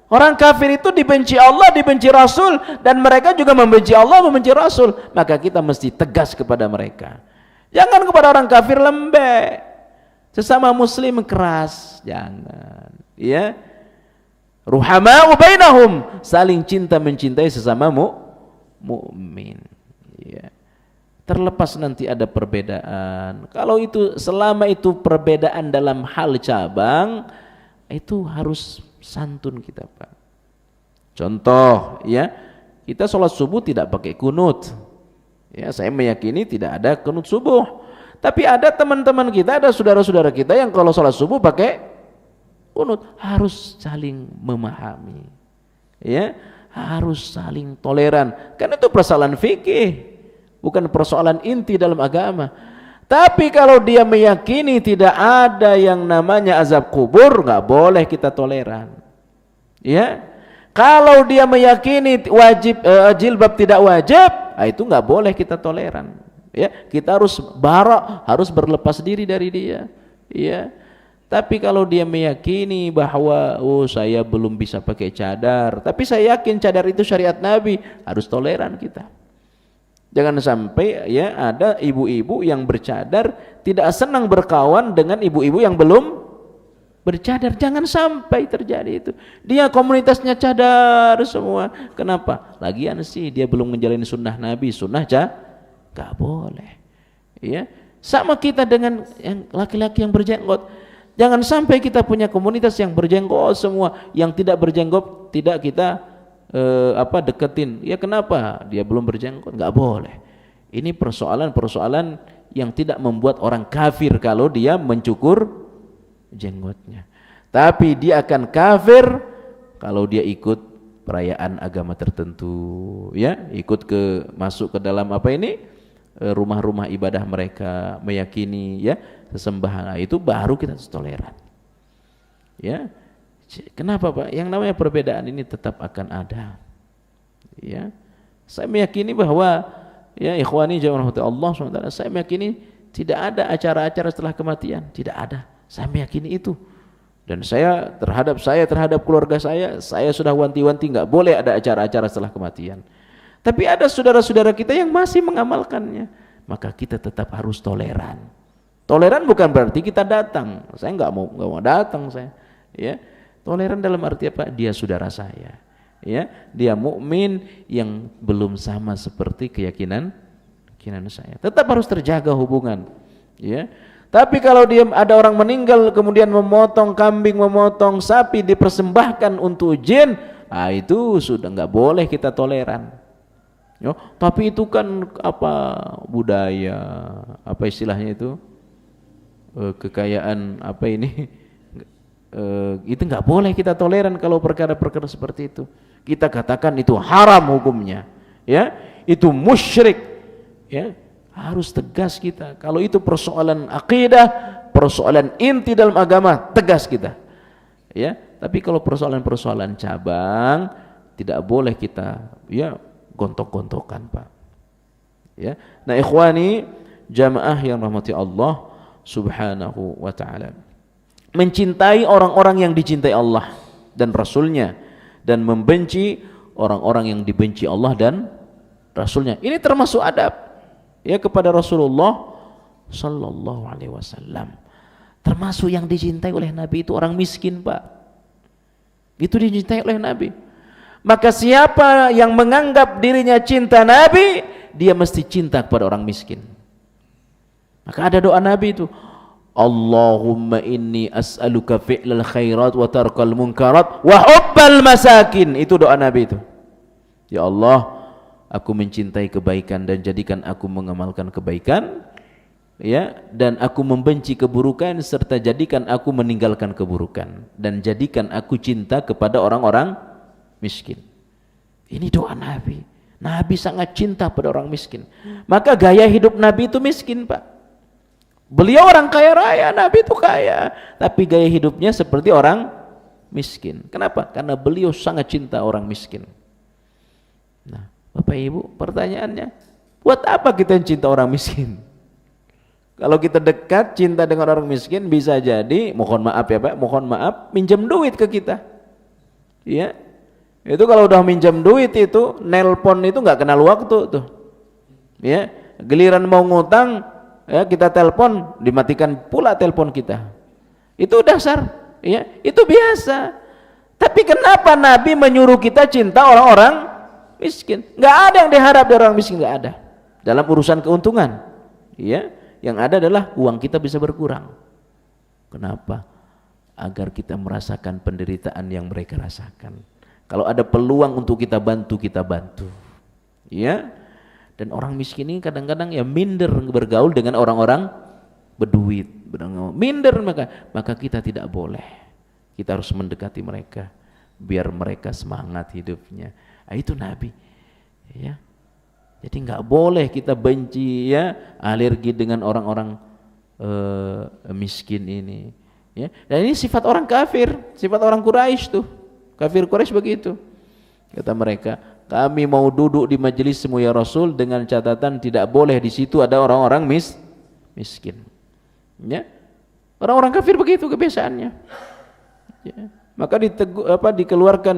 Orang kafir itu dibenci Allah, dibenci Rasul, dan mereka juga membenci Allah, membenci Rasul. Maka kita mesti tegas kepada mereka. Jangan kepada orang kafir lembek, sesama muslim keras, jangan, ya. Ruhama'u bainahum, saling cinta mencintai sesama mukmin, ya. Terlepas nanti ada perbedaan. Kalau itu, selama itu perbedaan dalam hal cabang, itu harus santun kita, Pak. Contoh, ya, kita sholat subuh tidak pakai kunut. Ya, saya meyakini tidak ada kunut subuh. Tapi ada teman-teman kita, ada saudara-saudara kita yang kalau sholat subuh pakai kunut. Harus saling memahami, ya, harus saling toleran. Karena itu persoalan fikih, bukan persoalan inti dalam agama. Tapi kalau dia meyakini tidak ada yang namanya azab kubur, nggak boleh kita toleran. Ya, kalau dia meyakini wajib jilbab tidak wajib, itu nggak boleh kita toleran. Ya, kita harus harus berlepas diri dari dia. Ya, tapi kalau dia meyakini bahwa saya belum bisa pakai cadar, tapi saya yakin cadar itu syariat Nabi, harus toleran kita. Jangan sampai, ya, ada ibu-ibu yang bercadar tidak senang berkawan dengan ibu-ibu yang belum bercadar, jangan sampai terjadi itu. Dia komunitasnya cadar semua. Kenapa? Lagian sih dia belum menjalani sunnah Nabi, sunnah gak boleh. Ya, sama kita dengan yang laki-laki yang berjenggot. Jangan sampai kita punya komunitas yang berjenggot semua, yang tidak berjenggot tidak kita deketin. Ya kenapa? Dia belum berjenggot, nggak boleh. Ini persoalan-persoalan yang tidak membuat orang kafir kalau dia mencukur jenggotnya. Tapi dia akan kafir kalau dia ikut perayaan agama tertentu, ya, ikut masuk ke dalam rumah-rumah ibadah mereka, meyakini ya sesembahan. Itu baru kita toleran. Ya. Kenapa, Pak? Yang namanya perbedaan ini tetap akan ada. Ya. Saya meyakini bahwa ya ikhwani jamaah Allah SWT, saya meyakini tidak ada acara-acara setelah kematian, tidak ada. Saya meyakini itu. Dan saya terhadap keluarga saya sudah wanti-wanti nggak boleh ada acara-acara setelah kematian. Tapi ada saudara-saudara kita yang masih mengamalkannya, maka kita tetap harus toleran. Toleran bukan berarti kita datang. Saya nggak mau datang saya. Ya, toleran dalam arti apa? Dia saudara saya. Ya, dia mukmin yang belum sama seperti keyakinan saya. Tetap harus terjaga hubungan. Ya. Tapi kalau dia ada orang meninggal kemudian memotong kambing, memotong sapi dipersembahkan untuk jin, itu sudah nggak boleh kita toleran. Yo, tapi itu kan budaya, istilahnya itu kekayaan itu nggak boleh kita toleran kalau perkara-perkara seperti itu. Kita katakan itu haram hukumnya, ya, itu musyrik, ya. Harus tegas kita. Kalau itu persoalan akidah, persoalan inti dalam agama, tegas kita. Ya, tapi kalau persoalan-persoalan cabang tidak boleh kita ya gontok-gontokan, Pak. Ya. Nah, ikhwani jamaah yang rahmati Allah Subhanahu wa taala. Mencintai orang-orang yang dicintai Allah dan Rasulnya, dan membenci orang-orang yang dibenci Allah dan Rasulnya. Ini termasuk adab ya kepada Rasulullah sallallahu alaihi wasallam. Termasuk yang dicintai oleh Nabi itu orang miskin, Pak. Itu dicintai oleh Nabi. Maka siapa yang menganggap dirinya cinta Nabi, dia mesti cinta kepada orang miskin. Maka ada doa Nabi itu, Allahumma inni as'aluka fi'lal khairat wa tarkal munkarat wa hubbal masakin. Itu doa Nabi itu. Ya Allah, aku mencintai kebaikan dan jadikan aku mengamalkan kebaikan, ya, dan aku membenci keburukan serta jadikan aku meninggalkan keburukan, dan jadikan aku cinta kepada orang-orang miskin. Ini doa Nabi. Nabi sangat cinta pada orang miskin. Maka gaya hidup Nabi itu miskin, Pak. Beliau orang kaya raya, Nabi itu kaya, tapi gaya hidupnya seperti orang miskin. Kenapa? Karena beliau sangat cinta orang miskin. Nah, Bapak Ibu, pertanyaannya, buat apa kita cinta orang miskin? Kalau kita dekat cinta dengan orang miskin, bisa jadi, mohon maaf ya Pak, mohon maaf, minjem duit ke kita. Ya, itu kalau udah minjem duit itu, nelpon itu nggak kenal waktu tuh. Ya, giliran mau ngutang, ya kita telepon, dimatikan pula telepon kita. Itu dasar, ya, itu biasa. Tapi kenapa Nabi menyuruh kita cinta orang-orang miskin? Nggak ada yang diharap dari orang miskin, nggak ada. Dalam urusan keuntungan, ya, yang ada adalah uang kita bisa berkurang. Kenapa? Agar kita merasakan penderitaan yang mereka rasakan. Kalau ada peluang untuk kita bantu, ya. Dan orang miskin ini kadang-kadang ya minder bergaul dengan orang-orang berduit, minder, maka kita tidak boleh. Kita harus mendekati mereka biar mereka semangat hidupnya. Itu Nabi, ya. Jadi nggak boleh kita benci, ya, alergi dengan orang-orang miskin ini, ya. Dan ini sifat orang kafir, sifat orang Quraisy tuh. Kafir Quraisy begitu. Kata mereka, kami mau duduk di majelismu ya Rasul dengan catatan tidak boleh di situ ada orang-orang miskin. Ya. Orang-orang kafir begitu kebiasaannya. Ya. Maka dikeluarkan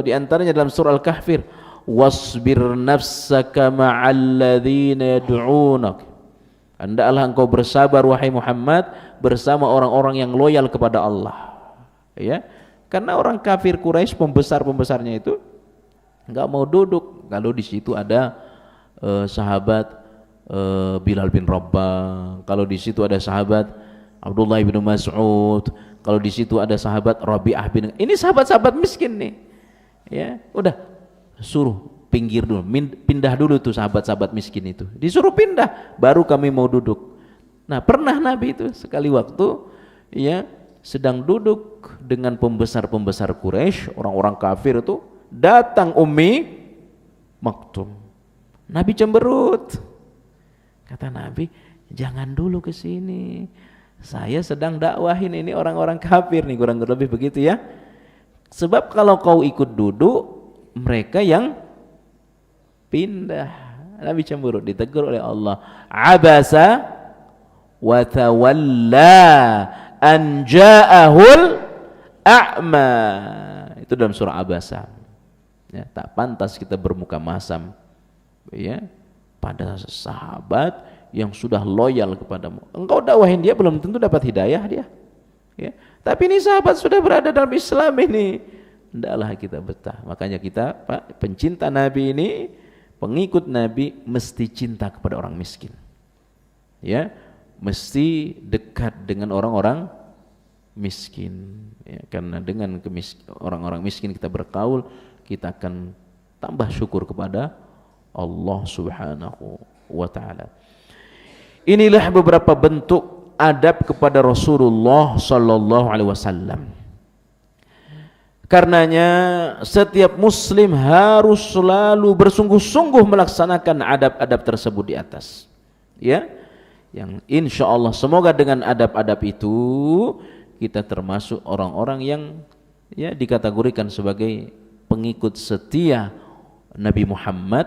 di antaranya dalam surah Al-Kahfi, wasbir nafsaka ma'al ladzina yad'unak. Hendaklah engkau bersabar wahai Muhammad bersama orang-orang yang loyal kepada Allah. Ya, karena orang kafir Quraisy pembesarnya itu nggak mau duduk kalau di situ ada sahabat Bilal bin Rabah, kalau di situ ada sahabat Abdullah bin Mas'ud, kalau di situ ada sahabat Rabi'ah bin, ini sahabat-sahabat miskin nih. Ya, udah suruh pinggir dulu, pindah dulu tuh sahabat-sahabat miskin itu. Disuruh pindah, baru kami mau duduk. Nah, pernah Nabi itu sekali waktu ya sedang duduk dengan pembesar-pembesar Quraisy, orang-orang kafir itu, datang Ummi Maktum. Nabi cemberut. Kata Nabi, "Jangan dulu ke sini. Saya sedang dakwahin ini orang-orang kafir nih," kurang lebih begitu ya. Sebab kalau kau ikut duduk, mereka yang pindah. Nabi cemberut, ditegur oleh Allah. Abasa wa tawalla an ja'ahul a'ma. Itu dalam surah Abasa. Ya, tak pantas kita bermuka masam ya pada sahabat yang sudah loyal kepadamu. Engkau dakwahin dia belum tentu dapat hidayah dia. Ya. Tapi ini sahabat sudah berada dalam Islam ini. Hendaklah kita betah. Makanya kita, Pak, pencinta Nabi ini, pengikut Nabi mesti cinta kepada orang miskin. Ya, mesti dekat dengan orang-orang miskin. Ya, karena dengan orang-orang miskin kita bergaul, kita akan tambah syukur kepada Allah Subhanahu wa taala. Inilah beberapa bentuk adab kepada Rasulullah sallallahu alaihi wasallam. Karenanya setiap muslim harus selalu bersungguh-sungguh melaksanakan adab-adab tersebut di atas. Ya. Yang insyaallah semoga dengan adab-adab itu kita termasuk orang-orang yang ya dikategorikan sebagai pengikut setia Nabi Muhammad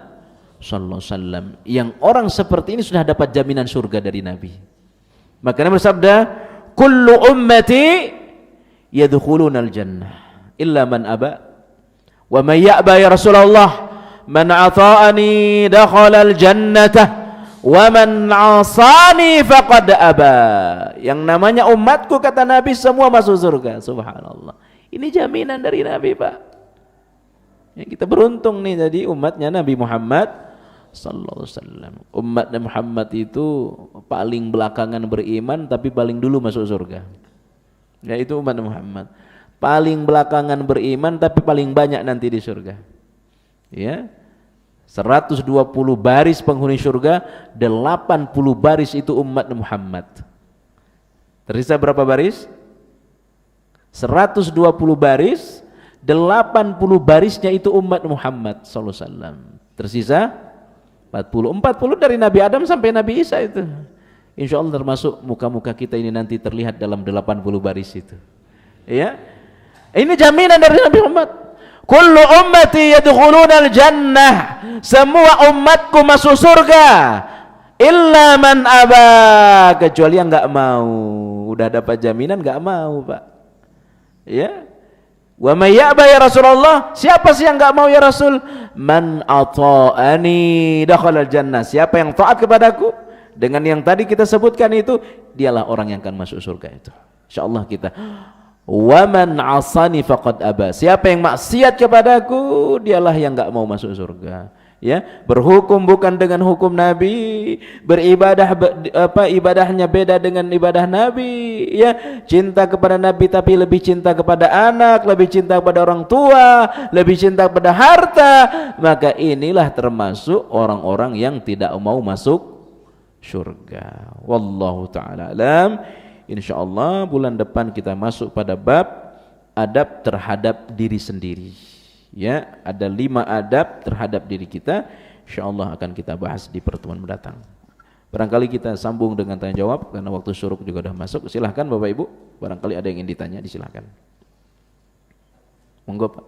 sallallahu alaihi wasallam, yang orang seperti ini sudah dapat jaminan surga dari Nabi. Maka Nabi bersabda, "Kullu ummati yadkhulunal jannah illa man aba wa man ya'ba ya Rasulullah man ata'ani dakhalal jannata wa man 'asani faqad aba." Yang namanya umatku, kata Nabi, semua masuk surga. Subhanallah. Ini jaminan dari Nabi, Pak. Ya, kita beruntung nih jadi umatnya Nabi Muhammad sallallahu alaihi wasallam. Umat Nabi Muhammad itu paling belakangan beriman tapi paling dulu masuk surga. Ya, itu umat Nabi Muhammad. Paling belakangan beriman tapi paling banyak nanti di surga. Ya. 120 baris penghuni surga, 80 baris itu umat Nabi Muhammad. Tersisa berapa baris? 120 baris, 80 barisnya itu umat Muhammad sallallahu alaihi wasallam. Tersisa 40 dari Nabi Adam sampai Nabi Isa itu. Insyaallah termasuk muka-muka kita ini nanti terlihat dalam 80 baris itu. Ya. Ini jaminan dari Nabi Muhammad. Kullu ummati yadkhulunal jannah. Semua umatku masuk surga. Illa man aba, kecuali yang enggak mau. Udah dapat jaminan enggak mau, Pak. Ya. Wa may ya'ba ya Rasulullah, siapa sih yang enggak mau ya Rasul? Man ata'ani dakhalal jannah. Siapa yang taat kepadaku dengan yang tadi kita sebutkan itu, dialah orang yang akan masuk surga itu. Insyaallah kita. Wa man 'asani faqad aba. Siapa yang maksiat kepadaku, dialah yang enggak mau masuk surga. Ya, berhukum bukan dengan hukum Nabi, beribadah ibadahnya beda dengan ibadah Nabi, ya, cinta kepada Nabi tapi lebih cinta kepada anak, lebih cinta kepada orang tua, lebih cinta kepada harta, maka inilah termasuk orang-orang yang tidak mau masuk surga. Wallahu taala alam. Insyaallah bulan depan kita masuk pada bab adab terhadap diri sendiri. Ya, ada 5 adab terhadap diri kita. Insyaallah akan kita bahas di pertemuan mendatang. Barangkali kita sambung dengan tanya jawab karena waktu syuruk juga sudah masuk. Silahkan Bapak Ibu, barangkali ada yang ingin ditanya, disilahkan. Monggo Pak.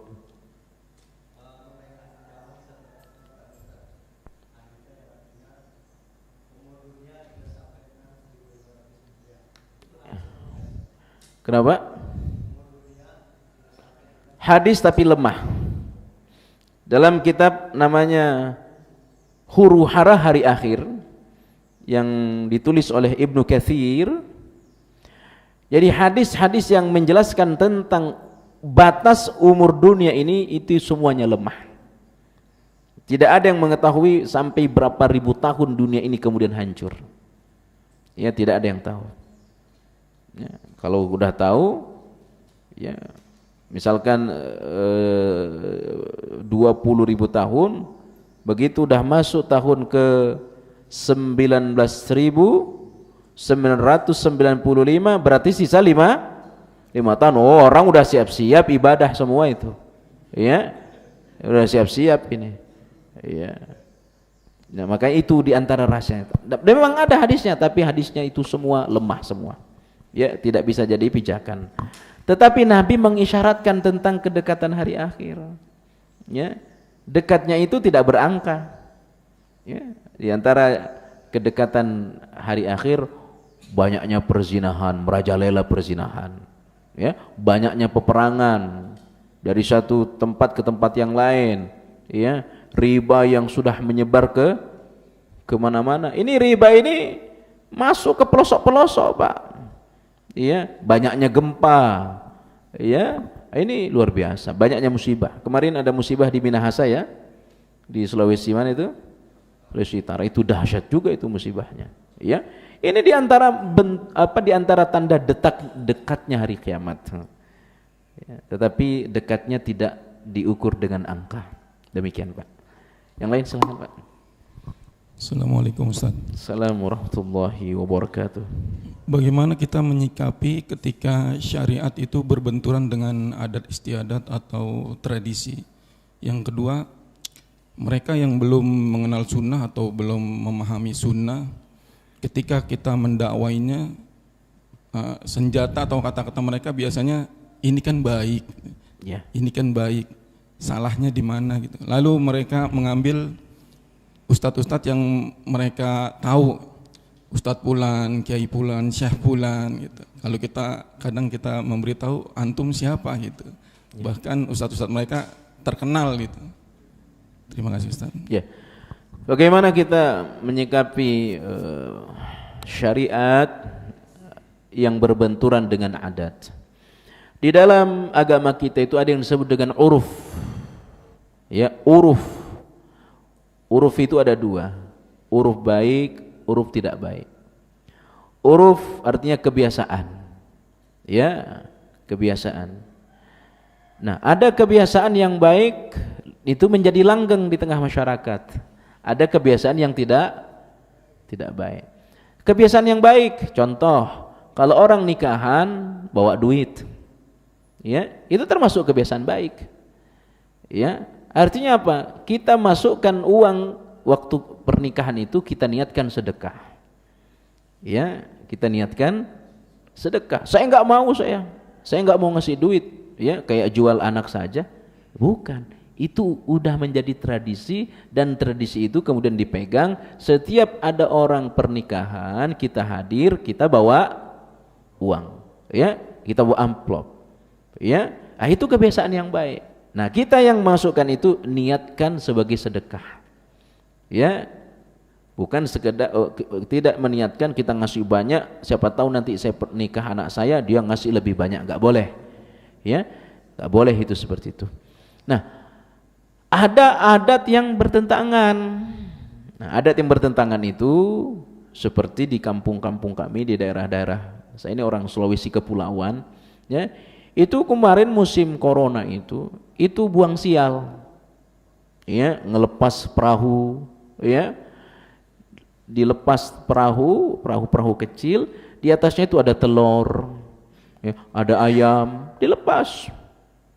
Kenapa? Hadis tapi lemah. Dalam kitab namanya Huru Hara Hari Akhir yang ditulis oleh Ibnu Katsir, Jadi hadis-hadis yang menjelaskan tentang batas umur dunia ini itu semuanya lemah. Tidak ada yang mengetahui sampai berapa ribu tahun dunia ini kemudian hancur. Ya, tidak ada yang tahu. Ya, kalau udah tahu, ya misalkan 20.000 tahun, begitu udah masuk tahun ke 19.995 berarti sisa 5 tahun. Oh, orang udah siap-siap ibadah semua itu. Ya. Udah siap-siap ini. Ya. Nah, makanya itu di antara rahasianya. Memang ada hadisnya, tapi hadisnya itu semua lemah semua. Ya, tidak bisa jadi pijakan. Tetapi Nabi mengisyaratkan tentang kedekatan hari akhir. Ya. Dekatnya itu tidak berangka. Ya, di antara kedekatan hari akhir banyaknya perzinahan, merajalela perzinahan. Ya, banyaknya peperangan dari satu tempat ke tempat yang lain. Ya, riba yang sudah menyebar ke mana-mana. Ini riba ini masuk ke pelosok-pelosok, Pak. Ya, banyaknya gempa. Ya, ini luar biasa. Banyaknya musibah. Kemarin ada musibah di Minahasa ya, di Sulawesi mana itu? Sulawesi Utara. Itu dahsyat juga itu musibahnya. Ya, ini di antara tanda dekatnya hari kiamat. Ya, tetapi dekatnya tidak diukur dengan angka. Demikian, Pak. Yang lain silakan, Pak. Assalamualaikum Ustaz. Assalamualaikum warahmatullahi wabarakatuh. Bagaimana kita menyikapi ketika syariat itu berbenturan dengan adat istiadat atau tradisi? Yang kedua, mereka yang belum mengenal sunnah atau belum memahami sunnah, ketika kita mendakwainya, senjata atau kata-kata mereka biasanya ini kan baik, Ya. ini kan baik, salahnya di mana gitu. Lalu mereka mengambil ustadz-ustadz yang mereka tahu, Ustadz Pulan, Kiai Pulan, Syekh Pulan gitu. Kalau kadang kita memberitahu antum siapa gitu. Ya. Bahkan ustadz-ustadz mereka terkenal gitu. Terima kasih Ustaz. Ya. Bagaimana kita menyikapi syariat yang berbenturan dengan adat? Di dalam agama kita itu ada yang disebut dengan uruf. Ya, uruf. Uruf itu ada dua. Uruf baik, uruf tidak baik. Uruf artinya kebiasaan. Ya, kebiasaan. Nah, ada kebiasaan yang baik itu menjadi langgeng di tengah masyarakat. Ada kebiasaan yang tidak baik. Kebiasaan yang baik, contoh, kalau orang nikahan bawa duit. Ya, itu termasuk kebiasaan baik. Ya, artinya apa? Kita masukkan uang waktu pernikahan itu kita niatkan sedekah. Ya, kita niatkan sedekah. Saya enggak mau ngasih duit, ya, kayak jual anak saja. Bukan. Itu udah menjadi tradisi dan tradisi itu kemudian dipegang. Setiap ada orang pernikahan kita hadir, kita bawa uang, ya, kita bawa amplop, ya. Nah, itu kebiasaan yang baik. Nah, kita yang masukkan itu niatkan sebagai sedekah, ya, bukan sekedar tidak meniatkan kita ngasih banyak. Siapa tahu nanti saya nikah anak saya dia ngasih lebih banyak, nggak boleh, ya, nggak boleh itu seperti itu. Nah, ada adat yang bertentangan. Nah, adat yang bertentangan itu seperti di kampung-kampung kami di daerah-daerah. Saya ini orang Sulawesi Kepulauan, ya. Itu kemarin musim corona itu buang sial. Ya, ngelepas perahu, ya. Dilepas perahu kecil, di atasnya itu ada telur, ya, ada ayam, dilepas.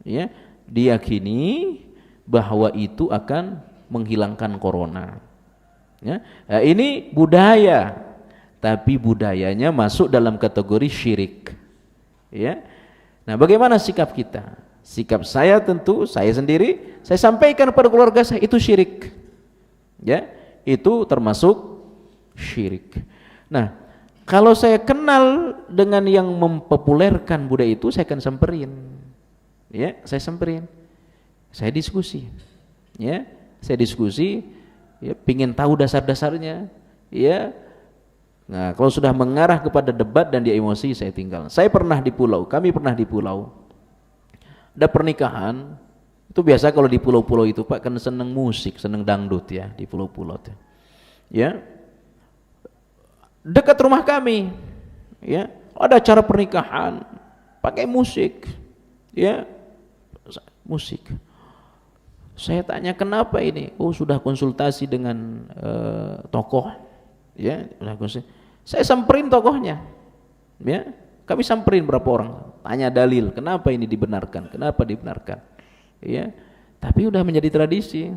Ya, diyakini bahwa itu akan menghilangkan corona. Ya. Nah, ini budaya, tapi budayanya masuk dalam kategori syirik. Ya. Nah, bagaimana sikap kita? Sikap saya tentu saya sendiri, saya sampaikan kepada keluarga saya itu syirik. Ya, itu termasuk syirik. Nah, kalau saya kenal dengan yang mempopulerkan budaya itu, saya akan samperin. Ya, saya samperin. Saya diskusi, ya, pingin tahu dasar-dasarnya, ya, Nah, kalau sudah mengarah kepada debat dan dia emosi, saya tinggal. Kami pernah di pulau. Ada pernikahan, itu biasa kalau di pulau-pulau itu Pak kan seneng musik, seneng dangdut ya di pulau-pulau itu. Ya. Dekat rumah kami. Ya, ada acara pernikahan pakai musik. Ya. Musik. Saya tanya kenapa ini? Oh, sudah konsultasi dengan tokoh. Ya, saya samperin tokohnya. Ya, kami samperin berapa orang, tanya dalil, kenapa ini dibenarkan? Kenapa dibenarkan? Ya, tapi udah menjadi tradisi.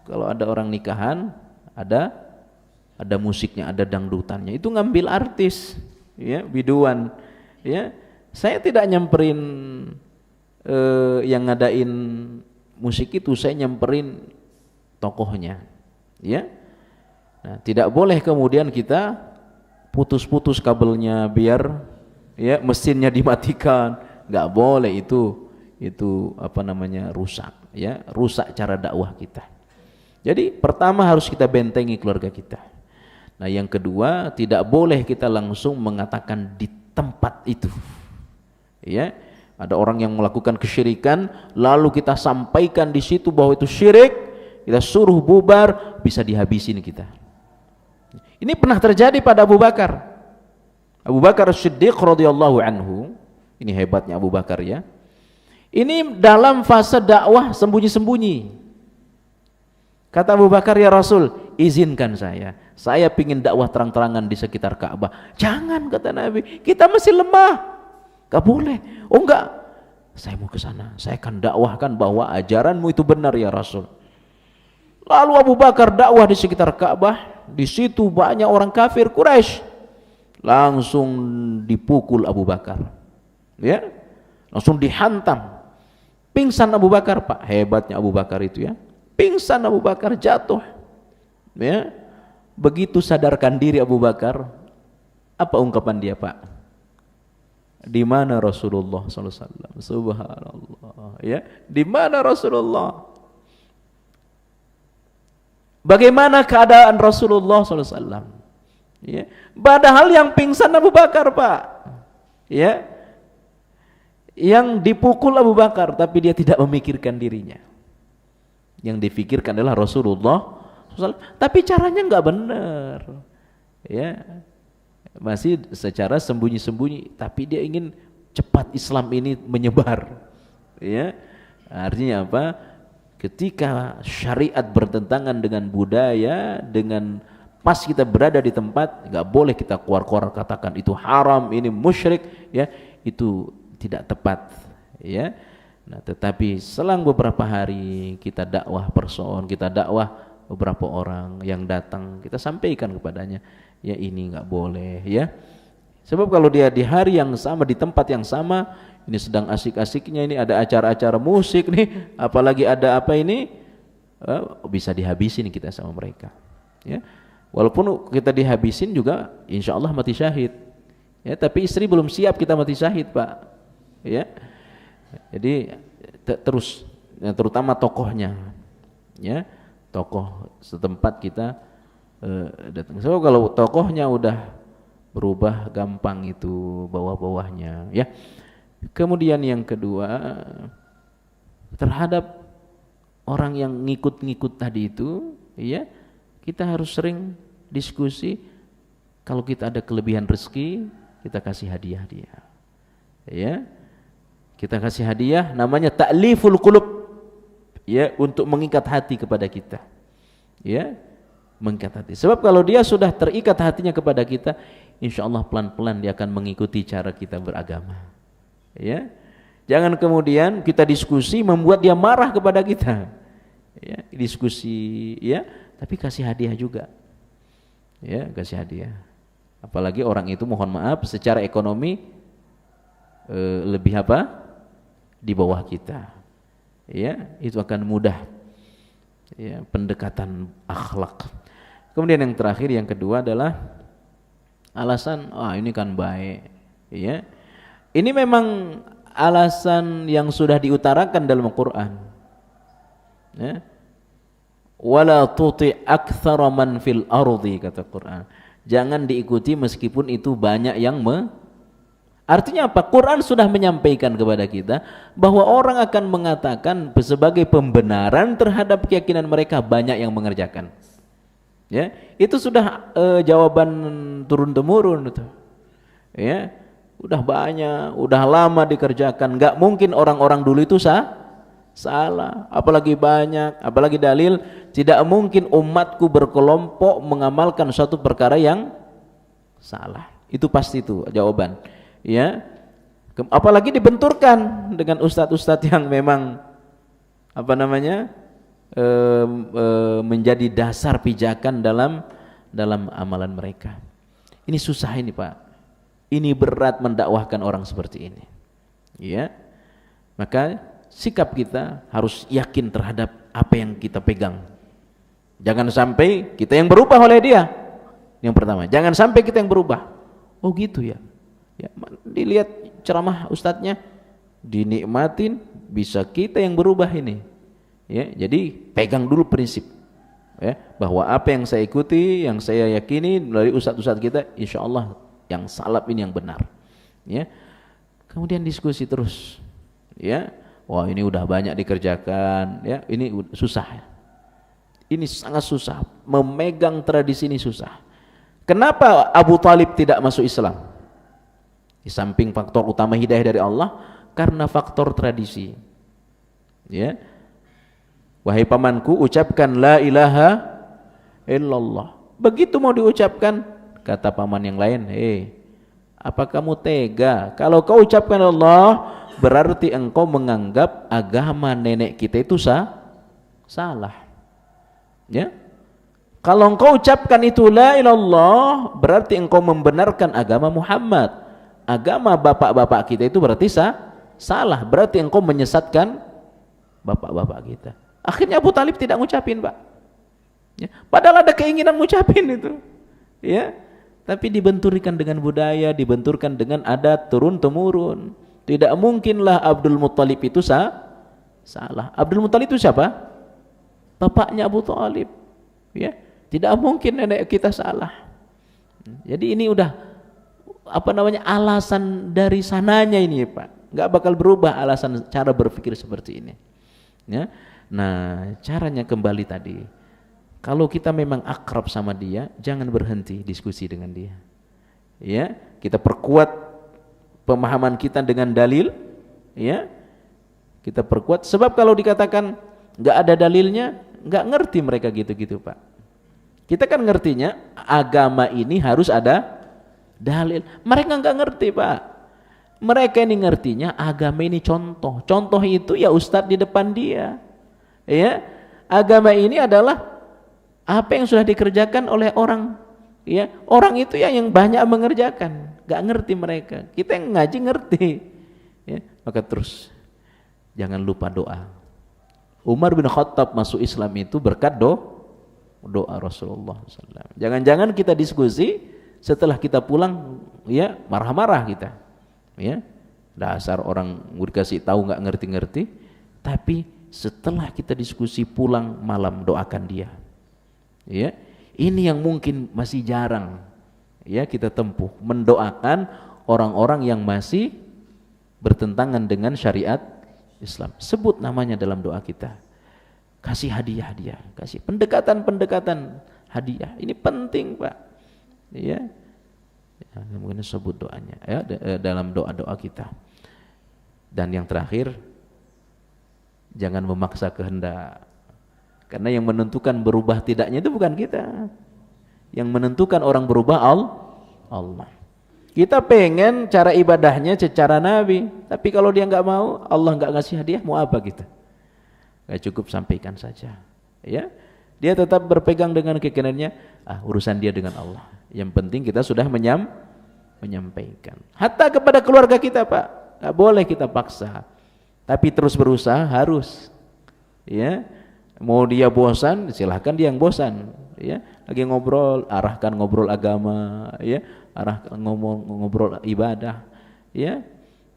Kalau ada orang nikahan, ada musiknya, ada dangdutannya. Itu ngambil artis, ya, biduan. Ya, saya tidak nyamperin yang ngadain musik itu, saya nyamperin tokohnya, ya. Nah, tidak boleh kemudian kita putus-putus kabelnya biar ya mesinnya dimatikan, nggak boleh, itu rusak, ya, rusak cara dakwah kita. Jadi pertama harus kita bentengi keluarga kita. Nah, yang kedua tidak boleh kita langsung mengatakan di tempat itu, ya. Ada orang yang melakukan kesyirikan, lalu kita sampaikan di situ bahwa itu syirik, kita suruh bubar, bisa dihabisin kita. Ini pernah terjadi pada Abu Bakar. Abu Bakar As-Siddiq radhiyallahu anhu. Ini hebatnya Abu Bakar ya. Ini dalam fase dakwah sembunyi-sembunyi. Kata Abu Bakar, ya Rasul, izinkan saya pingin dakwah terang-terangan di sekitar Ka'bah. Jangan, kata Nabi, kita masih lemah. Gak boleh. Oh enggak, saya mau ke sana, saya akan dakwahkan bahwa ajaranmu itu benar ya Rasul. Lalu Abu Bakar dakwah di sekitar Ka'bah, di situ banyak orang kafir Quraisy. Langsung dipukul Abu Bakar. Ya. Langsung dihantam. Pingsan Abu Bakar, Pak. Hebatnya Abu Bakar itu ya. Pingsan Abu Bakar, jatuh. Ya. Begitu sadarkan diri Abu Bakar, apa ungkapan dia, Pak? Di mana Rasulullah sallallahu alaihi wasallam? Subhanallah, ya. Di mana Rasulullah? Bagaimana keadaan Rasulullah sallallahu alaihi wasallam? Ya. Padahal yang pingsan Abu Bakar, Pak. Ya. Yang dipukul Abu Bakar, tapi dia tidak memikirkan dirinya. Yang dipikirkan adalah Rasulullah SAW, tapi caranya enggak benar. Ya. Masih secara sembunyi-sembunyi, tapi dia ingin cepat Islam ini menyebar. Ya. Artinya apa? Ketika syariat bertentangan dengan budaya, dengan pas kita berada di tempat, enggak boleh kita keluar-keluar katakan itu haram, ini musyrik, ya. Itu tidak tepat, ya. Nah, tetapi selang beberapa hari kita dakwah person, kita dakwah beberapa orang yang datang, kita sampaikan kepadanya, ya ini enggak boleh, ya. Sebab kalau dia di hari yang sama, di tempat yang sama, ini sedang asik-asiknya, ini ada acara-acara musik nih, apalagi ada apa ini, bisa dihabisin kita sama mereka, ya. Walaupun kita dihabisin juga insya Allah mati syahid, ya, tapi istri belum siap kita mati syahid, Pak, ya. Jadi terus, ya, terutama tokohnya, ya, tokoh setempat kita datang. So kalau tokohnya udah berubah gampang itu bawah-bawahnya, ya. Kemudian yang kedua, terhadap orang yang ngikut-ngikut tadi itu, ya, kita harus sering diskusi. Kalau kita ada kelebihan rezeki, kita kasih hadiah dia, ya. Kita kasih hadiah, namanya ta'liful qulub, ya, untuk mengikat hati kepada kita, ya, mengikat hati. Sebab kalau dia sudah terikat hatinya kepada kita, insya Allah pelan-pelan dia akan mengikuti cara kita beragama, ya. Jangan kemudian kita diskusi membuat dia marah kepada kita, ya, diskusi, ya, tapi kasih hadiah juga, ya, kasih hadiah. Apalagi orang itu mohon maaf secara ekonomi lebih apa? Di bawah kita, ya, itu akan mudah, ya, pendekatan akhlak. Kemudian yang terakhir, yang kedua adalah alasan, ini kan baik, ya. Ini memang alasan yang sudah diutarakan dalam Al-Quran, ya. Wala tuti aktsara man fil ardi, kata Quran. Jangan diikuti meskipun itu banyak yang Artinya apa? Quran sudah menyampaikan kepada kita bahwa orang akan mengatakan sebagai pembenaran terhadap keyakinan mereka banyak yang mengerjakan. Ya, itu sudah jawaban turun temurun itu. Ya, udah banyak, udah lama dikerjakan. Nggak mungkin orang-orang dulu itu salah, apalagi banyak, apalagi dalil. Tidak mungkin umatku berkelompok mengamalkan suatu perkara yang salah. Itu pasti itu jawaban. Ya, apalagi dibenturkan dengan ustadz-ustadz yang memang menjadi dasar pijakan dalam amalan mereka. Ini susah ini Pak. Ini berat mendakwahkan orang seperti ini. Ya, maka sikap kita harus yakin terhadap apa yang kita pegang. Jangan sampai kita yang berubah oleh dia. Yang pertama, jangan sampai kita yang berubah. Oh gitu ya. Ya, dilihat ceramah ustadznya, dinikmatin, bisa kita yang berubah ini. Ya, jadi pegang dulu prinsip. Ya, bahwa apa yang saya ikuti, yang saya yakini dari ustadz-ustadz kita, insya Allah yang salaf ini yang benar. Ya, kemudian diskusi terus. Ya, wah ini udah banyak dikerjakan. Ya, ini susah. Ini sangat susah. Memegang tradisi ini susah. Kenapa Abu Talib tidak masuk Islam? Di samping faktor utama hidayah dari Allah, karena faktor tradisi. Ya, wahai pamanku, ucapkan la ilaha illallah. Begitu mau diucapkan, kata paman yang lain, apa kamu tega? Kalau kau ucapkan Allah, berarti engkau menganggap agama nenek kita itu salah. Ya, kalau engkau ucapkan itu la ilallah, berarti engkau membenarkan agama Muhammad. Agama bapak-bapak kita itu berarti salah, berarti engkau menyesatkan bapak-bapak kita. Akhirnya Abu Talib tidak ngucapin Pak. Ya, padahal ada keinginan ngucapin itu. Ya, tapi dibenturkan dengan budaya, dibenturkan dengan adat turun temurun. Tidak mungkinlah Abdul Muttalib itu salah. Abdul Muttalib itu siapa? Bapaknya Abu Talib. Ya, tidak mungkin nenek kita salah. Jadi ini udah alasan dari sananya ini Pak, nggak bakal berubah alasan cara berpikir seperti ini. Ya, nah caranya kembali tadi, kalau kita memang akrab sama dia, jangan berhenti diskusi dengan dia. Ya, kita perkuat pemahaman kita dengan dalil. Ya, kita perkuat, sebab kalau dikatakan nggak ada dalilnya, nggak ngerti mereka gitu-gitu Pak. Kita kan ngertinya agama ini harus ada dalil. Mereka nggak ngerti Pak. Mereka ini ngertinya agama ini contoh. Contoh itu ya ustadz di depan dia. Ya, agama ini adalah apa yang sudah dikerjakan oleh orang. Ya, orang itu yang banyak mengerjakan. Nggak ngerti mereka. Kita yang ngaji ngerti. Ya, maka terus jangan lupa doa. Umar bin Khattab masuk Islam itu berkat doa Rasulullah SAW. Jangan-jangan kita diskusi, setelah kita pulang, ya marah-marah kita, ya dasar orang dikasih tahu nggak ngerti-ngerti. Tapi setelah kita diskusi pulang malam, doakan dia. Ya, ini yang mungkin masih jarang, ya kita tempuh, mendoakan orang-orang yang masih bertentangan dengan syariat Islam. Sebut namanya dalam doa kita, kasih hadiah-hadiah, kasih pendekatan-pendekatan hadiah. Ini penting Pak. Ya, mungkin sebut doanya ya dalam doa-doa kita. Dan yang terakhir, jangan memaksa kehendak, karena yang menentukan berubah tidaknya itu bukan kita. Yang menentukan orang berubah Allah. Kita pengen cara ibadahnya secara Nabi, tapi kalau dia nggak mau, Allah nggak ngasih hadiah, mau apa kita? Nggak cukup sampaikan saja. Ya, dia tetap berpegang dengan keyakinannya, urusan dia dengan Allah. Yang penting kita sudah menyampaikan. Hatta kepada keluarga kita Pak, nggak boleh kita paksa, tapi terus berusaha harus. Ya, mau dia bosan, silahkan dia yang bosan. Ya, lagi ngobrol, arahkan ngobrol agama. Ya, arahkan ngobrol ibadah. Ya,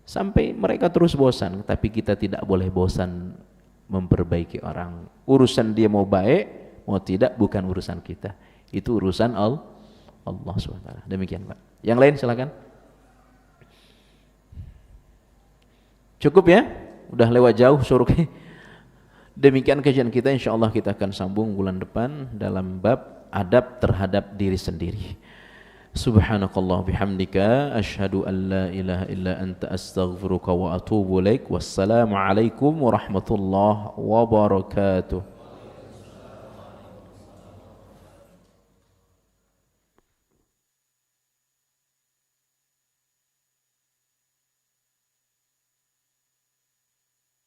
sampai mereka terus bosan. Tapi kita tidak boleh bosan memperbaiki orang. Urusan dia mau baik, mau tidak, bukan urusan kita. Itu urusan Allah SWT. Demikian Pak. Yang lain silakan. Cukup ya? Udah lewat jauh suruknya. Demikian kajian kita, insyaallah kita akan sambung bulan depan dalam bab adab terhadap diri sendiri. Subhanakallah bihamdika asyhadu an la ilaha illa anta astaghfiruka wa atubu ilaik. Wassalamu alaikum warahmatullahi wabarakatuh.